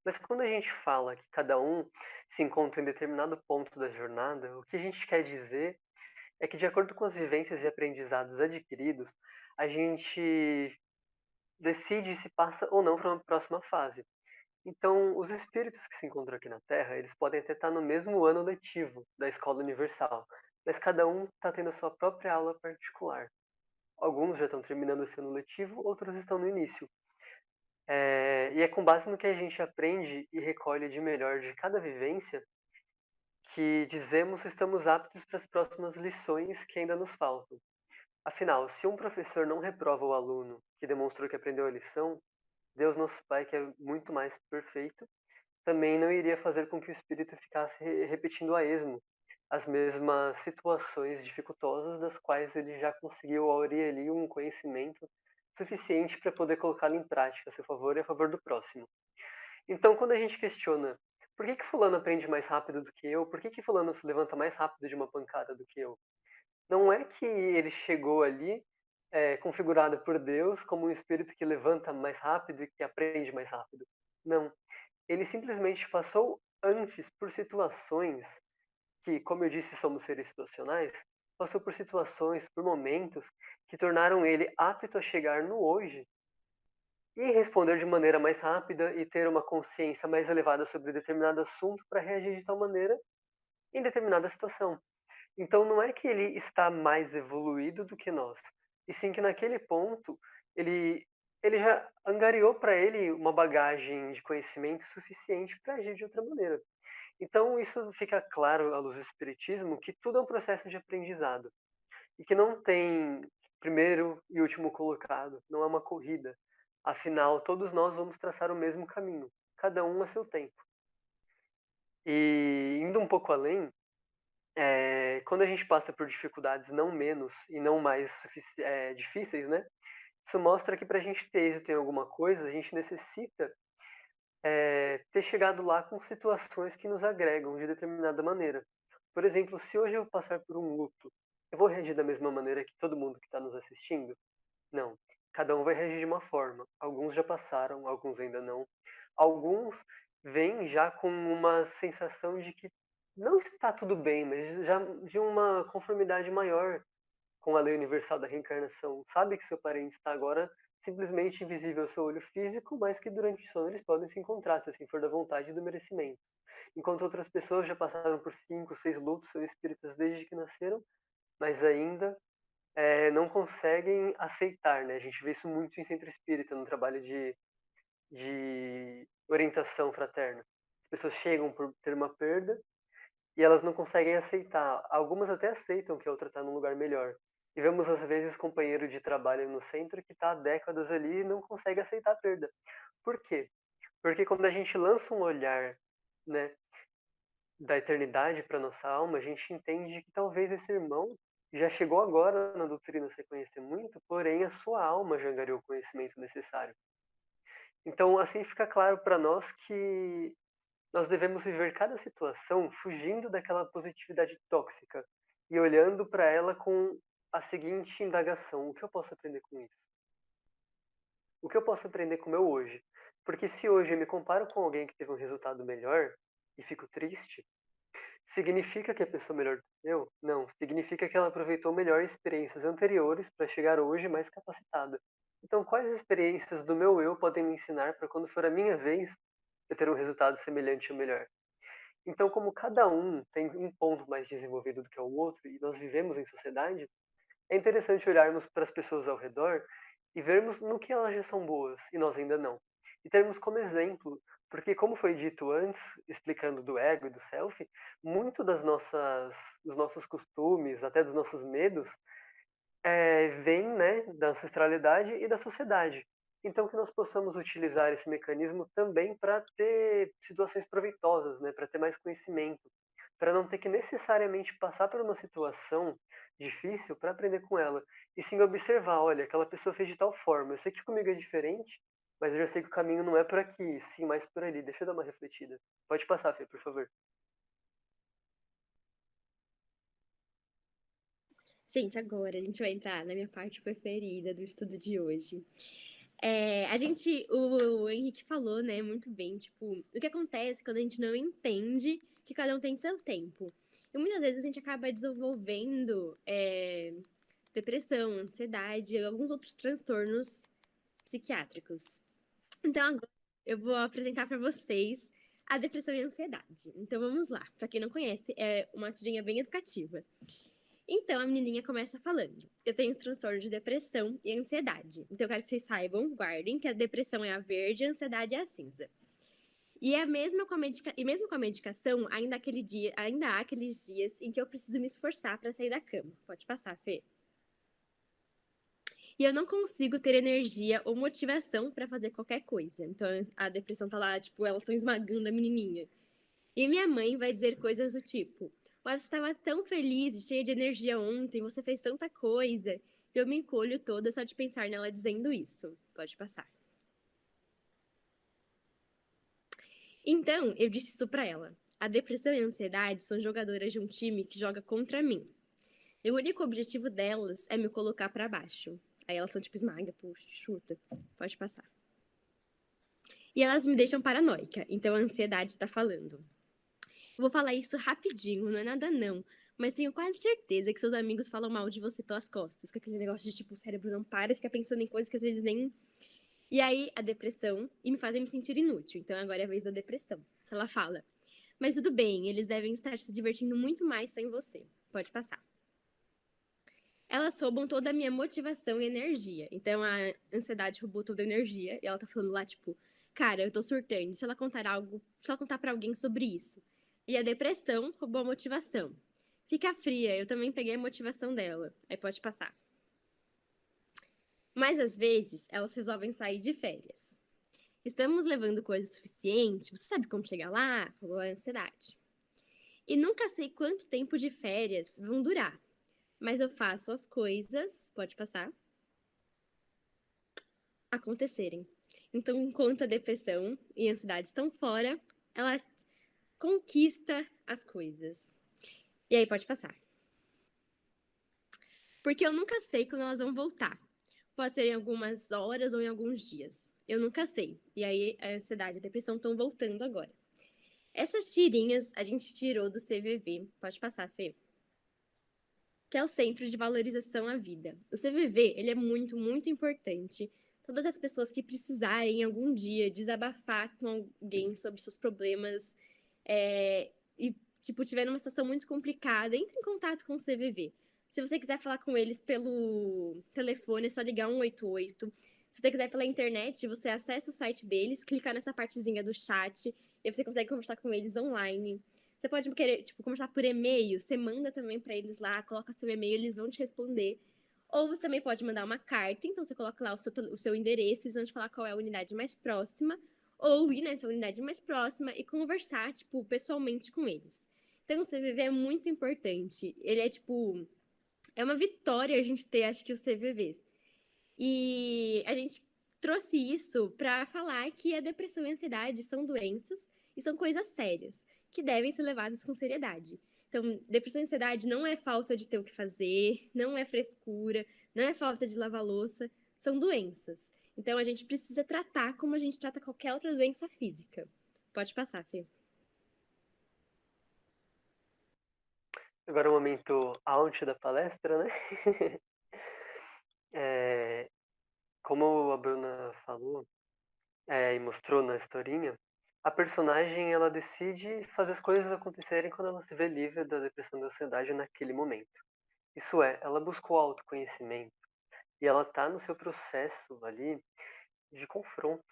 Mas quando a gente fala que cada um se encontra em determinado ponto da jornada, o que a gente quer dizer é que, de acordo com as vivências e aprendizados adquiridos, a gente decide se passa ou não para uma próxima fase. Então, os espíritos que se encontram aqui na Terra, eles podem até estar no mesmo ano letivo da Escola Universal, mas cada um está tendo a sua própria aula particular. Alguns já estão terminando esse ano letivo, outros estão no início. E é com base no que a gente aprende e recolhe de melhor de cada vivência que dizemos se estamos aptos para as próximas lições que ainda nos faltam. Afinal, se um professor não reprova o aluno que demonstrou que aprendeu a lição, Deus nosso Pai, que é muito mais perfeito, também não iria fazer com que o espírito ficasse repetindo a esmo as mesmas situações dificultosas das quais ele já conseguiu aurir ali um conhecimento suficiente para poder colocá-lo em prática a seu favor e a favor do próximo. Então, quando a gente questiona por que fulano aprende mais rápido do que eu, por que fulano se levanta mais rápido de uma pancada do que eu, não é que ele chegou ali configurado por Deus como um espírito que levanta mais rápido e que aprende mais rápido. Não. Ele simplesmente passou antes por situações que, como eu disse, somos seres situacionais, passou por situações, por momentos que tornaram ele apto a chegar no hoje e responder de maneira mais rápida e ter uma consciência mais elevada sobre determinado assunto para reagir de tal maneira em determinada situação. Então não é que ele está mais evoluído do que nós, e sim que naquele ponto ele, ele já angariou para ele uma bagagem de conhecimento suficiente para agir de outra maneira. Então isso fica claro à luz do Espiritismo que tudo é um processo de aprendizado e que não tem primeiro e último colocado, não é uma corrida. Afinal, todos nós vamos traçar o mesmo caminho, cada um a seu tempo. E indo um pouco além, quando a gente passa por dificuldades não menos e não mais difíceis, né? Isso mostra que para a gente ter êxito em alguma coisa, a gente necessita ter chegado lá com situações que nos agregam de determinada maneira. Por exemplo, se hoje eu passar por um luto, eu vou reagir da mesma maneira que todo mundo que está nos assistindo? Não. Cada um vai reagir de uma forma. Alguns já passaram, alguns ainda não. Alguns vêm já com uma sensação de que não está tudo bem, mas já de uma conformidade maior com a lei universal da reencarnação. Sabe que seu parente está agora simplesmente invisível ao seu olho físico, mas que durante o sono eles podem se encontrar, se assim for da vontade e do merecimento. Enquanto outras pessoas já passaram por 5, 6 lutos, são espíritas desde que nasceram, mas ainda não conseguem aceitar, né? A gente vê isso muito em centro espírita, no trabalho de orientação fraterna. As pessoas chegam por ter uma perda e elas não conseguem aceitar. Algumas até aceitam que a outra está num lugar melhor. E vemos, às vezes, companheiro de trabalho no centro que está há décadas ali e não consegue aceitar a perda. Por quê? Porque quando a gente lança um olhar, né, da eternidade para nossa alma, a gente entende que talvez esse irmão já chegou agora na doutrina sem conhecer muito, porém a sua alma já angariou o conhecimento necessário. Então, assim fica claro para nós que nós devemos viver cada situação fugindo daquela positividade tóxica e olhando para ela com a seguinte indagação: o que eu posso aprender com isso? O que eu posso aprender com o meu hoje? Porque se hoje eu me comparo com alguém que teve um resultado melhor e fico triste, significa que a pessoa melhor do que eu? Não. Significa que ela aproveitou melhor experiências anteriores para chegar hoje mais capacitada. Então, quais experiências do meu eu podem me ensinar para quando for a minha vez eu ter um resultado semelhante ou melhor? Então, como cada um tem um ponto mais desenvolvido do que o outro e nós vivemos em sociedade, é interessante olharmos para as pessoas ao redor e vermos no que elas já são boas e nós ainda não. E termos como exemplo, porque como foi dito antes, explicando do ego e do self, muito dos nossos costumes, até dos nossos medos, vem, né, da ancestralidade e da sociedade. Então que nós possamos utilizar esse mecanismo também para ter situações proveitosas, né, para ter mais conhecimento, para não ter que necessariamente passar por uma situação difícil para aprender com ela, e sim observar, olha, aquela pessoa fez de tal forma, eu sei que comigo é diferente, mas eu já sei que o caminho não é por aqui, sim mais por ali. Deixa eu dar uma refletida. Pode passar, Fê, por favor. Gente, agora a gente vai entrar na minha parte preferida do estudo de hoje. O Henrique falou, né, muito bem, tipo, o que acontece quando a gente não entende que cada um tem seu tempo. E muitas vezes a gente acaba desenvolvendo depressão, ansiedade e alguns outros transtornos psiquiátricos. Então, agora eu vou apresentar para vocês a depressão e a ansiedade. Então, vamos lá. Para quem não conhece, é uma tirinha bem educativa. Então, a menininha começa falando: eu tenho transtorno de depressão e ansiedade. Então, eu quero que vocês saibam, guardem, que a depressão é a verde e a ansiedade é a cinza. E mesmo com a medicação, ainda há aqueles dias em que eu preciso me esforçar para sair da cama. Pode passar, Fê. E eu não consigo ter energia ou motivação para fazer qualquer coisa. Então a depressão tá lá, tipo, elas estão esmagando a menininha. E minha mãe vai dizer coisas do tipo: mas você estava tão feliz e cheia de energia ontem, você fez tanta coisa. Eu me encolho toda só de pensar nela dizendo isso. Pode passar. Então, eu disse isso pra ela: a depressão e a ansiedade são jogadoras de um time que joga contra mim. E o único objetivo delas é me colocar pra baixo. Aí elas são tipo: esmaga, puxa, chuta. Pode passar. E elas me deixam paranoica, então a ansiedade tá falando: eu vou falar isso rapidinho, não é nada não, mas tenho quase certeza que seus amigos falam mal de você pelas costas, com aquele negócio de tipo, o cérebro não para e fica pensando em coisas que às vezes nem... E aí, a depressão, e me fazem me sentir inútil, então agora é a vez da depressão. Ela fala: mas tudo bem, eles devem estar se divertindo muito mais só em você. Pode passar. Elas roubam toda a minha motivação e energia. Então a ansiedade roubou toda a energia. E ela tá falando lá, tipo: cara, eu tô surtando. Se ela contar pra alguém sobre isso. E a depressão roubou a motivação. Fica fria, eu também peguei a motivação dela. Aí pode passar. Mas às vezes, elas resolvem sair de férias. Estamos levando coisa suficiente? Você sabe como chegar lá? Falou a ansiedade. E nunca sei quanto tempo de férias vão durar. Mas eu faço as coisas, pode passar, acontecerem. Então, enquanto a depressão e a ansiedade estão fora, ela conquista as coisas. E aí, pode passar. Porque eu nunca sei quando elas vão voltar. Pode ser em algumas horas ou em alguns dias. Eu nunca sei. E aí, a ansiedade e a depressão estão voltando agora. Essas tirinhas a gente tirou do CVV. Pode passar, Fê. Que é o Centro de Valorização à Vida. O CVV, ele é muito, muito importante. Todas as pessoas que precisarem algum dia desabafar com alguém sobre seus problemas e, tipo, tiver numa situação muito complicada, entre em contato com o CVV. Se você quiser falar com eles pelo telefone, é só ligar 188. Se você quiser pela internet, você acessa o site deles, clicar nessa partezinha do chat, e você consegue conversar com eles online. Você pode querer, tipo, conversar por e-mail, você manda também pra eles lá, coloca seu e-mail, eles vão te responder. Ou você também pode mandar uma carta, então você coloca lá o seu endereço, eles vão te falar qual é a unidade mais próxima, ou ir nessa unidade mais próxima e conversar, tipo, pessoalmente com eles. Então, o CVV é muito importante. Ele é, tipo, é uma vitória a gente ter, acho que, o CVV. E a gente trouxe isso pra falar que a depressão e a ansiedade são doenças e são coisas sérias, que devem ser levadas com seriedade. Então, depressão e ansiedade não é falta de ter o que fazer, não é frescura, não é falta de lavar louça, são doenças. Então, a gente precisa tratar como a gente trata qualquer outra doença física. Pode passar, Fê. Agora é o momento out da palestra, né? Como a Bruna falou e mostrou na historinha, a personagem ela decide fazer as coisas acontecerem quando ela se vê livre da depressão e da ansiedade naquele momento. Isso é, ela buscou autoconhecimento e ela está no seu processo ali de confronto.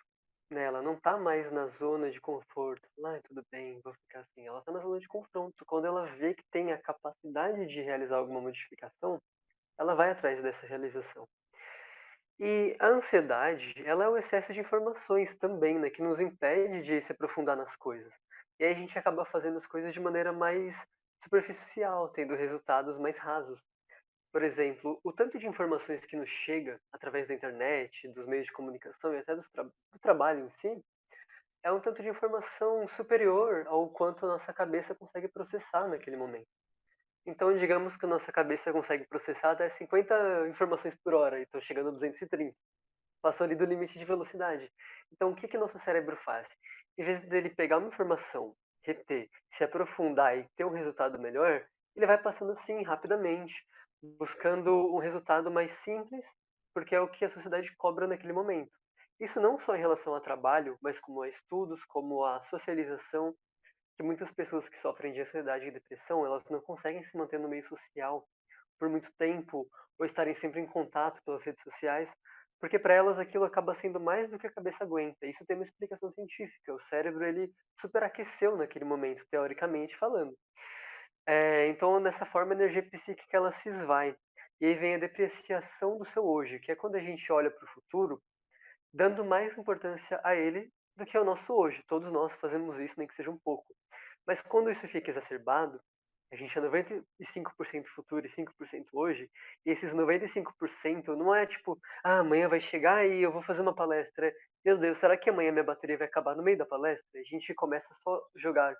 Né? Ela não está mais na zona de conforto. Tudo bem, vou ficar assim. Ela está na zona de confronto. Quando ela vê que tem a capacidade de realizar alguma modificação, ela vai atrás dessa realização. E a ansiedade, ela é o excesso de informações também, né, que nos impede de se aprofundar nas coisas. E aí a gente acaba fazendo as coisas de maneira mais superficial, tendo resultados mais rasos. Por exemplo, o tanto de informações que nos chega através da internet, dos meios de comunicação e até do trabalho em si, é um tanto de informação superior ao quanto a nossa cabeça consegue processar naquele momento. Então, digamos que a nossa cabeça consegue processar até 50 informações por hora, e estou chegando a 230. Passou ali do limite de velocidade. Então, o que que nosso cérebro faz? Em vez dele pegar uma informação, reter, se aprofundar e ter um resultado melhor, ele vai passando assim, rapidamente. buscando um resultado mais simples, porque é o que a sociedade cobra naquele momento. Isso não só em relação a trabalho, mas como a estudos, como a socialização, que muitas pessoas que sofrem de ansiedade e depressão, elas não conseguem se manter no meio social por muito tempo ou estarem sempre em contato pelas redes sociais, porque para elas aquilo acaba sendo mais do que a cabeça aguenta. Isso tem uma explicação científica. O cérebro ele superaqueceu naquele momento, teoricamente falando. Então, dessa forma, a energia psíquica ela se esvai. E aí vem a depreciação do seu hoje, que é quando a gente olha para o futuro, dando mais importância a ele do que ao nosso hoje. Todos nós fazemos isso, nem que seja um pouco. Mas quando isso fica exacerbado, a gente é 95% futuro e 5% hoje, e esses 95% não é tipo, amanhã vai chegar e eu vou fazer uma palestra. Meu Deus, será que amanhã minha bateria vai acabar no meio da palestra? A gente começa só a jogar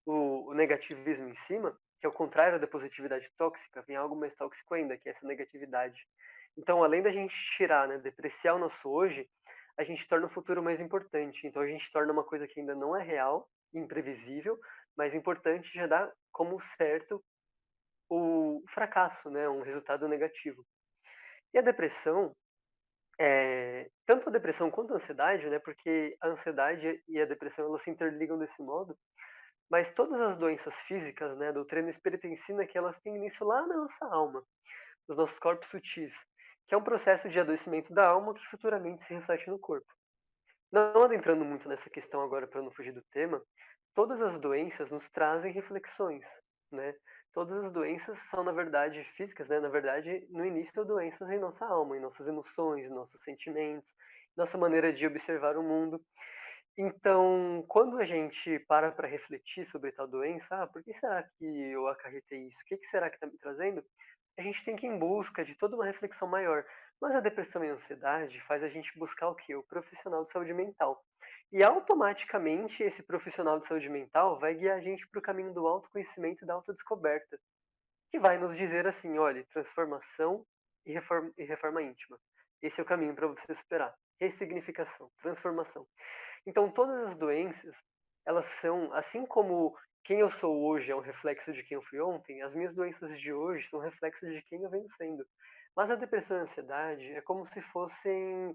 o negativismo em cima, que é o contrário da positividade tóxica, vem algo mais tóxico ainda, que é essa negatividade. Então, além da gente tirar, né, depreciar o nosso hoje, a gente torna o futuro mais importante. Então, a gente torna uma coisa que ainda não é real, imprevisível, mas importante já dá como certo o fracasso, né, um resultado negativo. E a depressão, tanto a depressão quanto a ansiedade, né, porque a ansiedade e a depressão elas se interligam desse modo, mas todas as doenças físicas, né, a doutrina espírita ensina que elas têm início lá na nossa alma, nos nossos corpos sutis, que é um processo de adoecimento da alma que futuramente se reflete no corpo. Não adentrando muito nessa questão agora para não fugir do tema, todas as doenças nos trazem reflexões, né? Todas as doenças são, na verdade, físicas, né? Na verdade, no início, são doenças em nossa alma, em nossas emoções, em nossos sentimentos, nossa maneira de observar o mundo. Então, quando a gente para refletir sobre tal doença, por que será que eu acarretei isso? O que será que está me trazendo? A gente tem que ir em busca de toda uma reflexão maior. Mas a depressão e a ansiedade faz a gente buscar o quê? O profissional de saúde mental. E automaticamente esse profissional de saúde mental vai guiar a gente para o caminho do autoconhecimento e da autodescoberta, que vai nos dizer assim, olha, transformação e reforma íntima. Esse é o caminho para você superar. Ressignificação, transformação. Então, todas as doenças, elas são, assim como quem eu sou hoje é um reflexo de quem eu fui ontem, as minhas doenças de hoje são reflexos de quem eu venho sendo. Mas a depressão e a ansiedade é como se fossem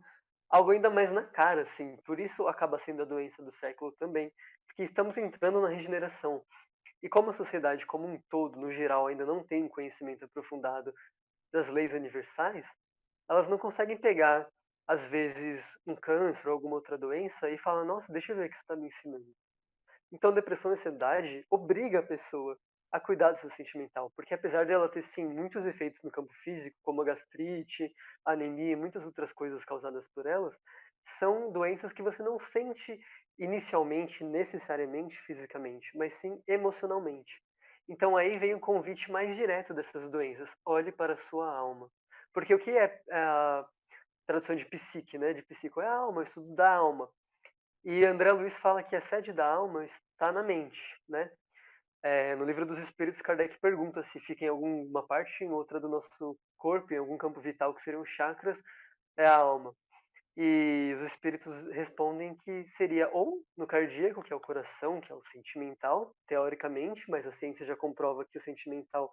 algo ainda mais na cara, assim. Por isso acaba sendo a doença do século também, porque estamos entrando na regeneração. E como a sociedade como um todo, no geral, ainda não tem um conhecimento aprofundado das leis universais, elas não conseguem pegar, às vezes, um câncer ou alguma outra doença e falar, nossa, deixa eu ver o que isso está me ensinando. Então, depressão e ansiedade obriga a pessoa a cuidar do seu sentimental, porque apesar dela ter, sim, muitos efeitos no campo físico, como a gastrite, a anemia e muitas outras coisas causadas por elas, são doenças que você não sente inicialmente, necessariamente fisicamente, mas sim emocionalmente. Então aí vem o convite mais direto dessas doenças, olhe para a sua alma. Porque o que é a tradução de psique, né? De psico é a alma, o estudo da alma. E André Luiz fala que a sede da alma está na mente, né? No livro dos Espíritos, Kardec pergunta se fica em alguma parte, em outra do nosso corpo, em algum campo vital que seriam chakras, é a alma. E os espíritos respondem que seria ou no cardíaco, que é o coração, que é o sentimental, teoricamente, mas a ciência já comprova que o sentimental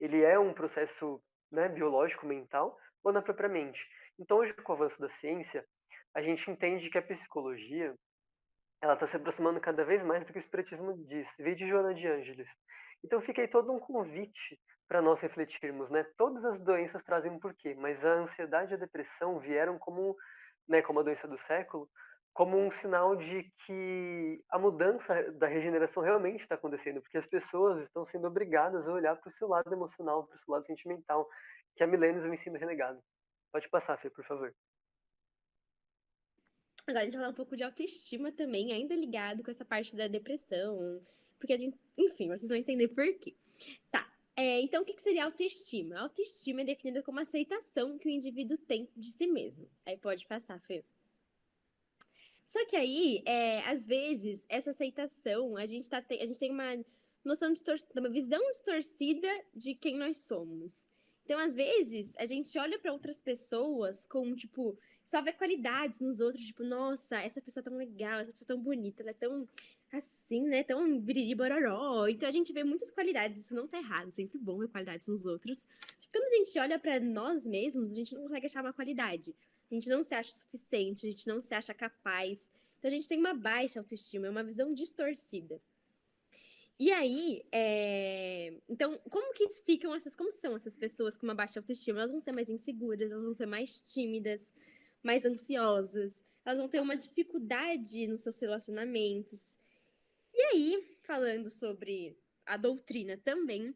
ele é um processo, né, biológico mental, ou na própria mente. Então, hoje, com o avanço da ciência, a gente entende que a psicologia ela está se aproximando cada vez mais do que o espiritismo diz. Vide Joana de Ângeles. Então fica aí todo um convite para nós refletirmos, né? Todas as doenças trazem um porquê, mas a ansiedade e a depressão vieram como, né, como a doença do século, como um sinal de que a mudança da regeneração realmente está acontecendo, porque as pessoas estão sendo obrigadas a olhar para o seu lado emocional, para o seu lado sentimental, que há milênios vem sendo renegado. Pode passar, Fê, por favor. Agora a gente vai falar um pouco de autoestima também, ainda ligado com essa parte da depressão, porque a gente, enfim, vocês vão entender por quê. Tá. Então, o que seria autoestima? A autoestima é definida como a aceitação que o indivíduo tem de si mesmo. Aí pode passar, Fê. Só que aí, às vezes, essa aceitação, a gente tem uma noção uma visão distorcida de quem nós somos. Então, às vezes, a gente olha para outras pessoas como, tipo, só vê qualidades nos outros, tipo, nossa, essa pessoa é tão legal, essa pessoa é tão bonita, ela é tão assim, né, tão biriri bororó. Então a gente vê muitas qualidades, isso não tá errado, sempre bom ver qualidades nos outros. Só que quando a gente olha pra nós mesmos, a gente não consegue achar uma qualidade. A gente não se acha suficiente, a gente não se acha capaz. Então a gente tem uma baixa autoestima, é uma visão distorcida. E aí, então, como são essas pessoas com uma baixa autoestima? Elas vão ser mais inseguras, elas vão ser mais tímidas, mais ansiosas, elas vão ter uma dificuldade nos seus relacionamentos. E aí, falando sobre a doutrina também,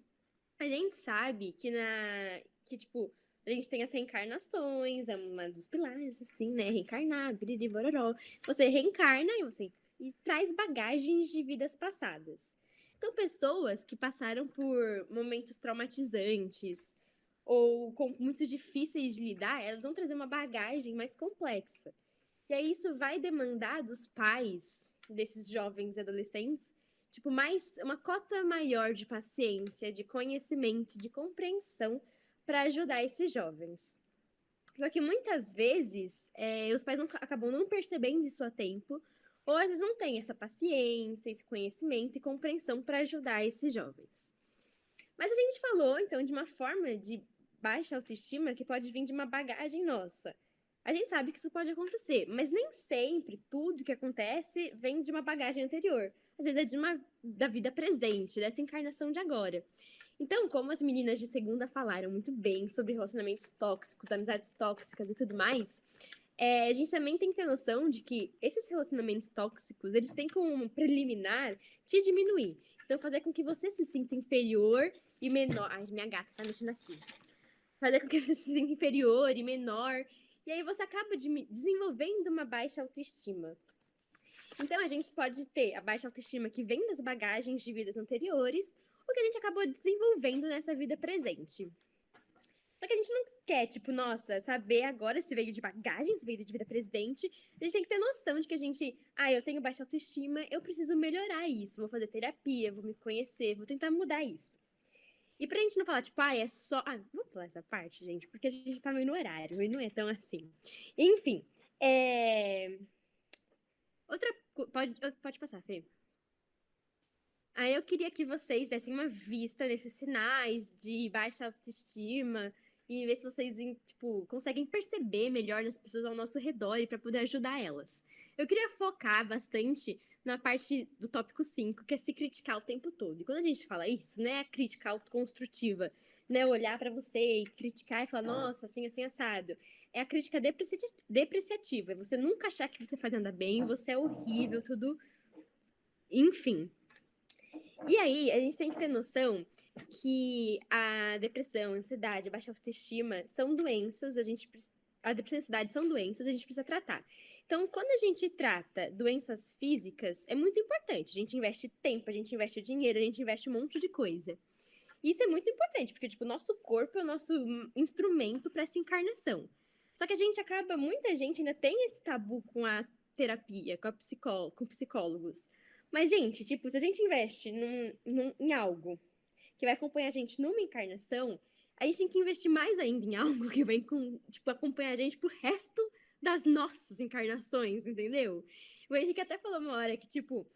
a gente sabe que tipo, a gente tem as reencarnações, é uma dos pilares, assim, né? Reencarnar, biriri, bororó. Você reencarna e traz bagagens de vidas passadas. Então, pessoas que passaram por momentos traumatizantes ou muito difíceis de lidar, elas vão trazer uma bagagem mais complexa. E aí isso vai demandar dos pais desses jovens e adolescentes, tipo, uma cota maior de paciência, de conhecimento, de compreensão para ajudar esses jovens. Só que muitas vezes os pais acabam não percebendo isso a tempo, ou às vezes não têm essa paciência, esse conhecimento e compreensão para ajudar esses jovens. Mas a gente falou, então, de uma forma de baixa autoestima que pode vir de uma bagagem nossa. A gente sabe que isso pode acontecer, mas nem sempre tudo que acontece vem de uma bagagem anterior. Às vezes é da vida presente, dessa encarnação de agora. Então, como as meninas de segunda falaram muito bem sobre relacionamentos tóxicos, amizades tóxicas e tudo mais, a gente também tem que ter noção de que esses relacionamentos tóxicos, eles têm como preliminar te diminuir. Então, fazer com que você se sinta inferior e menor. Ai, minha gata tá mexendo aqui. Fazer com que você se sinta inferior e menor. E aí você acaba desenvolvendo uma baixa autoestima. Então, a gente pode ter a baixa autoestima que vem das bagagens de vidas anteriores, ou que a gente acabou desenvolvendo nessa vida presente. Só que a gente não quer, tipo, nossa, saber agora se veio de bagagem, se veio de vida presente. A gente tem que ter noção de que eu tenho baixa autoestima, eu preciso melhorar isso. Vou fazer terapia, vou me conhecer, vou tentar mudar isso. E pra gente não falar, tipo, é só. Vamos falar essa parte, gente, porque a gente tá meio no horário e não é tão assim. Enfim, outra. Pode passar, Fê. Aí eu queria que vocês dessem uma vista nesses sinais de baixa autoestima e ver se vocês, tipo, conseguem perceber melhor nas pessoas ao nosso redor e para poder ajudar elas. Eu queria focar bastante na parte do tópico 5, que é se criticar o tempo todo. E quando a gente fala isso, não é a crítica autoconstrutiva, né? Olhar para você e criticar e falar, nossa, assim, assim, assado. É a crítica depreciativa. É você nunca achar que você faz nada bem, você é horrível, tudo. Enfim. E aí, a gente tem que ter noção que a depressão, a ansiedade, a baixa autoestima são doenças, a depressão e a ansiedade são doenças, a gente precisa tratar. Então, quando a gente trata doenças físicas, é muito importante. A gente investe tempo, a gente investe dinheiro, a gente investe um monte de coisa. Isso é muito importante, porque, tipo, o nosso corpo é o nosso instrumento para essa encarnação. Só que muita gente ainda tem esse tabu com a terapia, com psicólogos. Mas, gente, tipo, se a gente investe em algo que vai acompanhar a gente numa encarnação, a gente tem que investir mais ainda em algo que vai, tipo, acompanhar a gente pro resto das nossas encarnações, entendeu? O Henrique até falou uma hora que, tipo,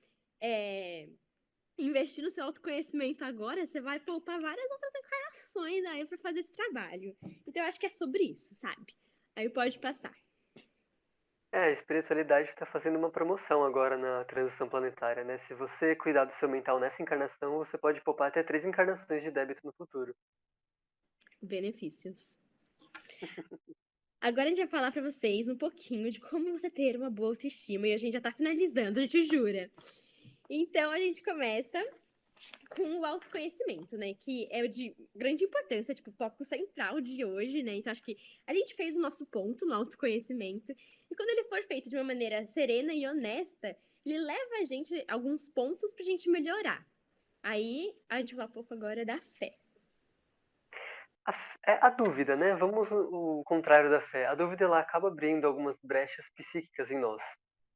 investir no seu autoconhecimento agora, você vai poupar várias outras encarnações aí pra fazer esse trabalho. Então, eu acho que é sobre isso, sabe? Aí pode passar. A espiritualidade está fazendo uma promoção agora na transição planetária, né? Se você cuidar do seu mental nessa encarnação, você pode poupar até 3 encarnações de débito no futuro. Benefícios. Agora a gente vai falar pra vocês um pouquinho de como você ter uma boa autoestima. E a gente já tá finalizando, a gente jura. Então, a gente começa com o autoconhecimento, né? Que é de grande importância, tipo, o tópico central de hoje, né? Então, acho que a gente fez o nosso ponto no autoconhecimento. E quando ele for feito de uma maneira serena e honesta, ele leva a gente a alguns pontos pra gente melhorar. Aí, a gente vai falar um pouco agora da fé. A dúvida, né? Vamos o contrário da fé. A dúvida, ela acaba abrindo algumas brechas psíquicas em nós,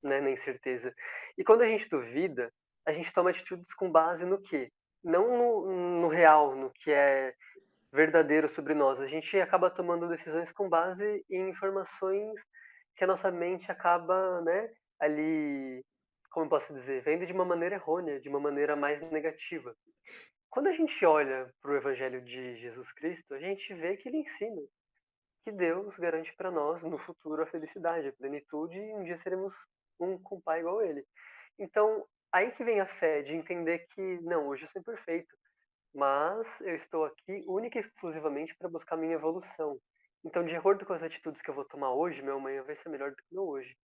né? Na incerteza. E quando a gente duvida, a gente toma atitudes com base no quê? Não no real, no que é verdadeiro sobre nós. A gente acaba tomando decisões com base em informações que a nossa mente acaba, né, ali, como eu posso dizer, vendo de uma maneira errônea, de uma maneira mais negativa. Quando a gente olha para o Evangelho de Jesus Cristo, a gente vê que ele ensina que Deus garante para nós no futuro a felicidade, a plenitude e um dia seremos um com o Pai igual a ele. Então, aí que vem a fé de entender que não, hoje eu sou imperfeito, mas eu estou aqui única e exclusivamente para buscar minha evolução. Então, de acordo com as atitudes que eu vou tomar hoje, meu amanhã vai ser melhor do que o meu hoje.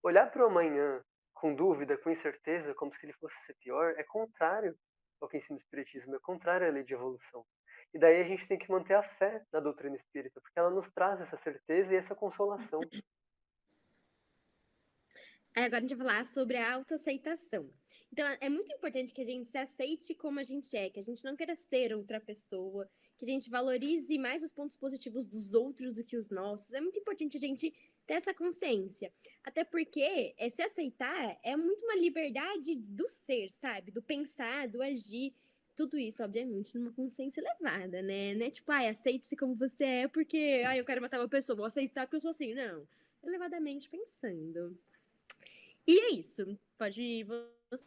Olhar para o amanhã com dúvida, com incerteza, como se ele fosse ser pior, é contrário ao que ensina o Espiritismo, é contrário à lei de evolução. E daí a gente tem que manter a fé na doutrina espírita, porque ela nos traz essa certeza e essa consolação. Aí agora a gente vai falar sobre a autoaceitação. Então, é muito importante que a gente se aceite como a gente é, que a gente não queira ser outra pessoa, que a gente valorize mais os pontos positivos dos outros do que os nossos. É muito importante a gente ter essa consciência. Até porque se aceitar é muito uma liberdade do ser, sabe? Do pensar, do agir. Tudo isso, obviamente, numa consciência elevada, né? Não é tipo, aceite-se como você é porque, eu quero matar uma pessoa, vou aceitar porque eu sou assim. Não. Elevadamente pensando. E é isso. Pode ir você.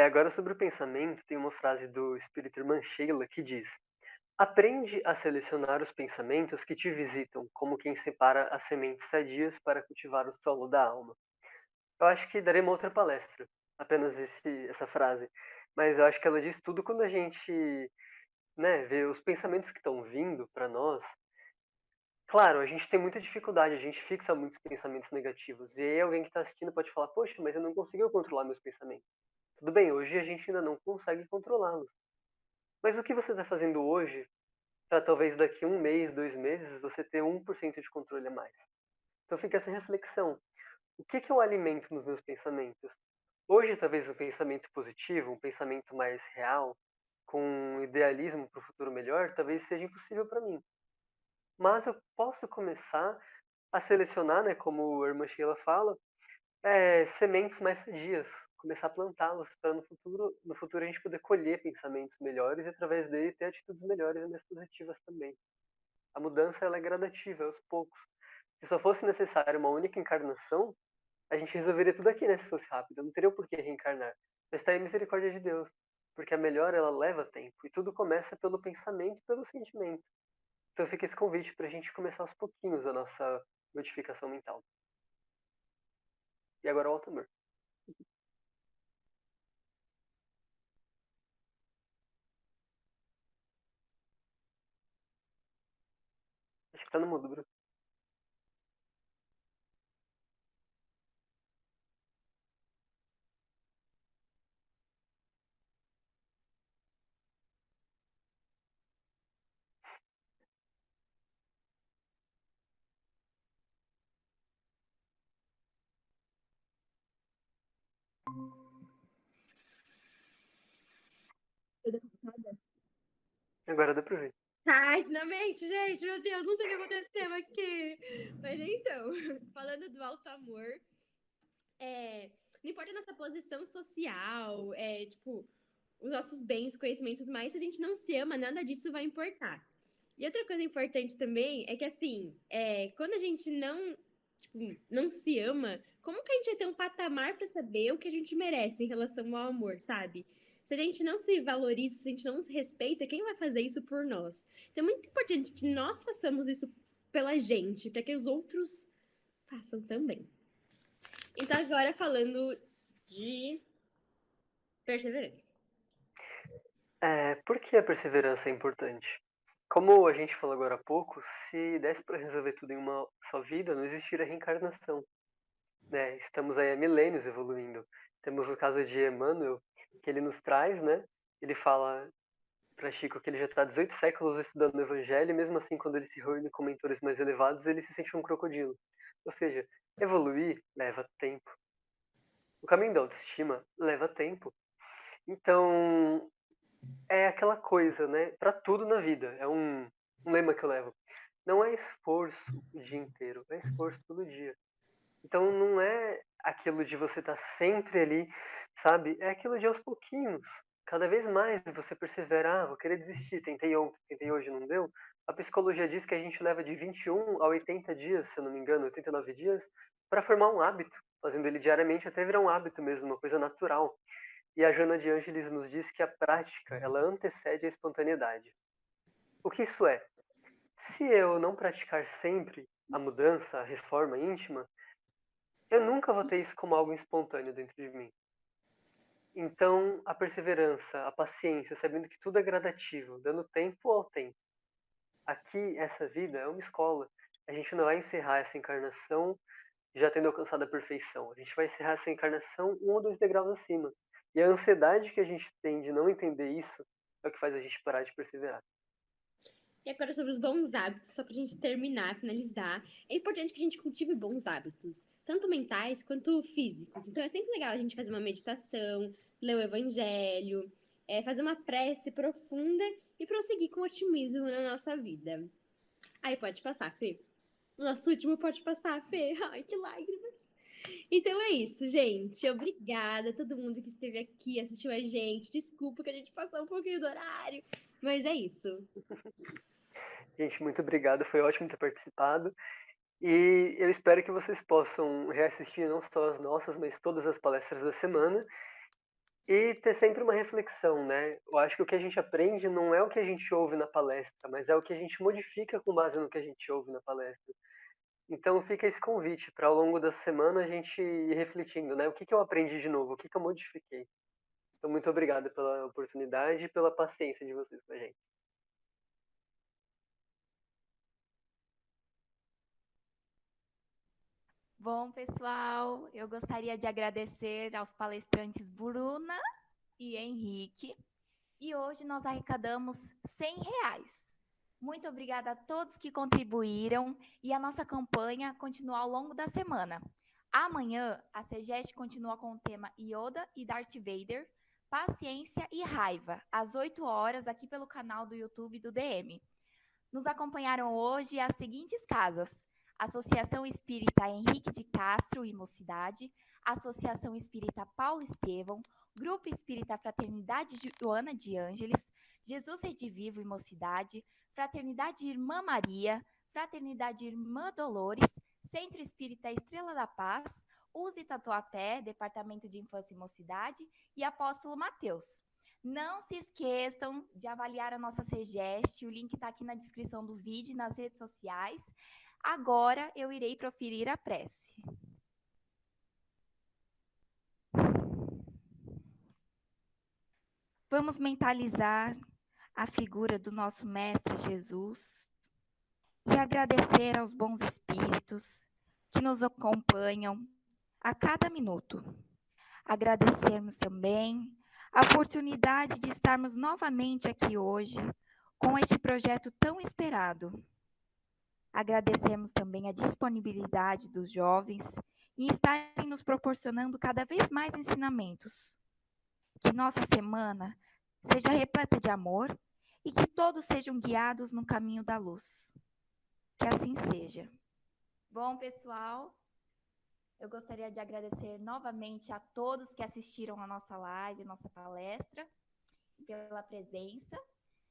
Agora sobre o pensamento, tem uma frase do espírito Irmã Sheila que diz: aprende a selecionar os pensamentos que te visitam, como quem separa as sementes sadias para cultivar o solo da alma. Eu acho que darei uma outra palestra, apenas essa frase. Mas eu acho que ela diz tudo quando a gente, né, vê os pensamentos que estão vindo para nós. Claro, a gente tem muita dificuldade, a gente fixa muitos pensamentos negativos. E aí alguém que está assistindo pode falar, poxa, mas eu não consigo controlar meus pensamentos. Tudo bem, hoje a gente ainda não consegue controlá-los. Mas o que você está fazendo hoje para talvez daqui um mês, 2 meses, você ter 1% de controle a mais? Então fica essa reflexão. O que eu alimento nos meus pensamentos? Hoje, talvez um pensamento positivo, um pensamento mais real, com um idealismo para o futuro melhor, talvez seja impossível para mim. Mas eu posso começar a selecionar, né, como a irmã Sheila fala, sementes mais sadias, começar a plantá-los para no futuro a gente poder colher pensamentos melhores e através dele ter atitudes melhores e mais positivas também. A mudança ela é gradativa, é aos poucos. Se só fosse necessária uma única encarnação, a gente resolveria tudo aqui, né, se fosse rápido. Não teria o porquê reencarnar. Mas está aí a misericórdia de Deus. Porque a melhora, ela leva tempo. E tudo começa pelo pensamento e pelo sentimento. Então fica esse convite para a gente começar aos pouquinhos a nossa modificação mental. E agora o alto amor. Acho que tá no mudo, Bruno. Agora dá pra ver. Tá, finalmente, gente, meu Deus, não sei o que aconteceu aqui. Mas então, falando do alto amor, não importa a nossa posição social, tipo, os nossos bens, conhecimentos e tudo mais, se a gente não se ama, nada disso vai importar. E outra coisa importante também é que, assim, quando a gente não se ama, como que a gente vai ter um patamar pra saber o que a gente merece em relação ao amor, sabe? Se a gente não se valoriza, se a gente não se respeita, quem vai fazer isso por nós? Então é muito importante que nós façamos isso pela gente, para que os outros façam também. Então, agora falando de perseverança. Por que a perseverança é importante? Como a gente falou agora há pouco, se desse para resolver tudo em uma só vida, não existiria reencarnação. Né? Estamos aí há milênios evoluindo. Temos o caso de Emmanuel, que ele nos traz, né? Ele fala para Chico que ele já está há 18 séculos estudando o Evangelho, e mesmo assim, quando ele se reúne com mentores mais elevados, ele se sente um crocodilo. Ou seja, evoluir leva tempo. O caminho da autoestima leva tempo. Então, é aquela coisa, né? Para tudo na vida. É um lema que eu levo. Não é esforço o dia inteiro, é esforço todo dia. Então não é aquilo de você estar sempre ali, sabe? É aquilo de aos pouquinhos. cada vez mais você persevera, vou querer desistir, tentei ontem, tentei hoje, não deu. A psicologia diz que a gente leva de 21 a 80 dias, se eu não me engano, 89 dias, para formar um hábito, fazendo ele diariamente até virar um hábito mesmo, uma coisa natural. E a Joana de Ângeles nos diz que a prática, ela antecede a espontaneidade. O que isso é? Se eu não praticar sempre a mudança, a reforma íntima, eu nunca vou ter isso como algo espontâneo dentro de mim. Então, a perseverança, a paciência, sabendo que tudo é gradativo, dando tempo ao tempo. Aqui, essa vida é uma escola. A gente não vai encerrar essa encarnação já tendo alcançado a perfeição. A gente vai encerrar essa encarnação um ou dois degraus acima. E a ansiedade que a gente tem de não entender isso é o que faz a gente parar de perseverar. E agora sobre os bons hábitos, só pra gente terminar, finalizar. É importante que a gente cultive bons hábitos, tanto mentais quanto físicos. Então é sempre legal a gente fazer uma meditação, ler o evangelho, fazer uma prece profunda e prosseguir com otimismo na nossa vida. Aí pode passar, Fê. O nosso último pode passar, Fê. Ai, que lágrimas. Então é isso, gente. Obrigada a todo mundo que esteve aqui, assistiu a gente. Desculpa que a gente passou um pouquinho do horário, mas é isso. Gente, muito obrigado. Foi ótimo ter participado. E eu espero que vocês possam reassistir não só as nossas, mas todas as palestras da semana. E ter sempre uma reflexão, né? Eu acho que o que a gente aprende não é o que a gente ouve na palestra, mas é o que a gente modifica com base no que a gente ouve na palestra. Então fica esse convite para ao longo da semana a gente ir refletindo, né? O que eu aprendi de novo, o que eu modifiquei. Então muito obrigado pela oportunidade e pela paciência de vocês com a gente. Bom, pessoal, eu gostaria de agradecer aos palestrantes Bruna e Henrique. E hoje nós arrecadamos R$ 100. Muito obrigada a todos que contribuíram e a nossa campanha continua ao longo da semana. Amanhã, a CEGEST continua com o tema Yoda e Darth Vader, Paciência e Raiva, às 8 horas, aqui pelo canal do YouTube do DM. Nos acompanharam hoje as seguintes casas: Associação Espírita Henrique de Castro e Mocidade, Associação Espírita Paulo Estevão, Grupo Espírita Fraternidade Joana de Ângeles, Jesus Redivivo e Mocidade, Fraternidade Irmã Maria, Fraternidade Irmã Dolores, Centro Espírita Estrela da Paz, USE Tatuapé, Departamento de Infância e Mocidade e Apóstolo Mateus. Não se esqueçam de avaliar a nossa CEGEST, o link está aqui na descrição do vídeo e nas redes sociais. Agora eu irei proferir a prece. Vamos mentalizar a figura do nosso Mestre Jesus e agradecer aos bons espíritos que nos acompanham a cada minuto. Agradecermos também a oportunidade de estarmos novamente aqui hoje com este projeto tão esperado. Agradecemos também a disponibilidade dos jovens em estarem nos proporcionando cada vez mais ensinamentos. Que nossa semana seja repleta de amor e que todos sejam guiados no caminho da luz. Que assim seja. Bom, pessoal, eu gostaria de agradecer novamente a todos que assistiram a nossa live, nossa palestra, pela presença.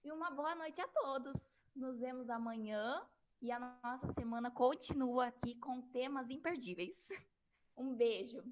E uma boa noite a todos. Nos vemos amanhã e a nossa semana continua aqui com temas imperdíveis. Um beijo.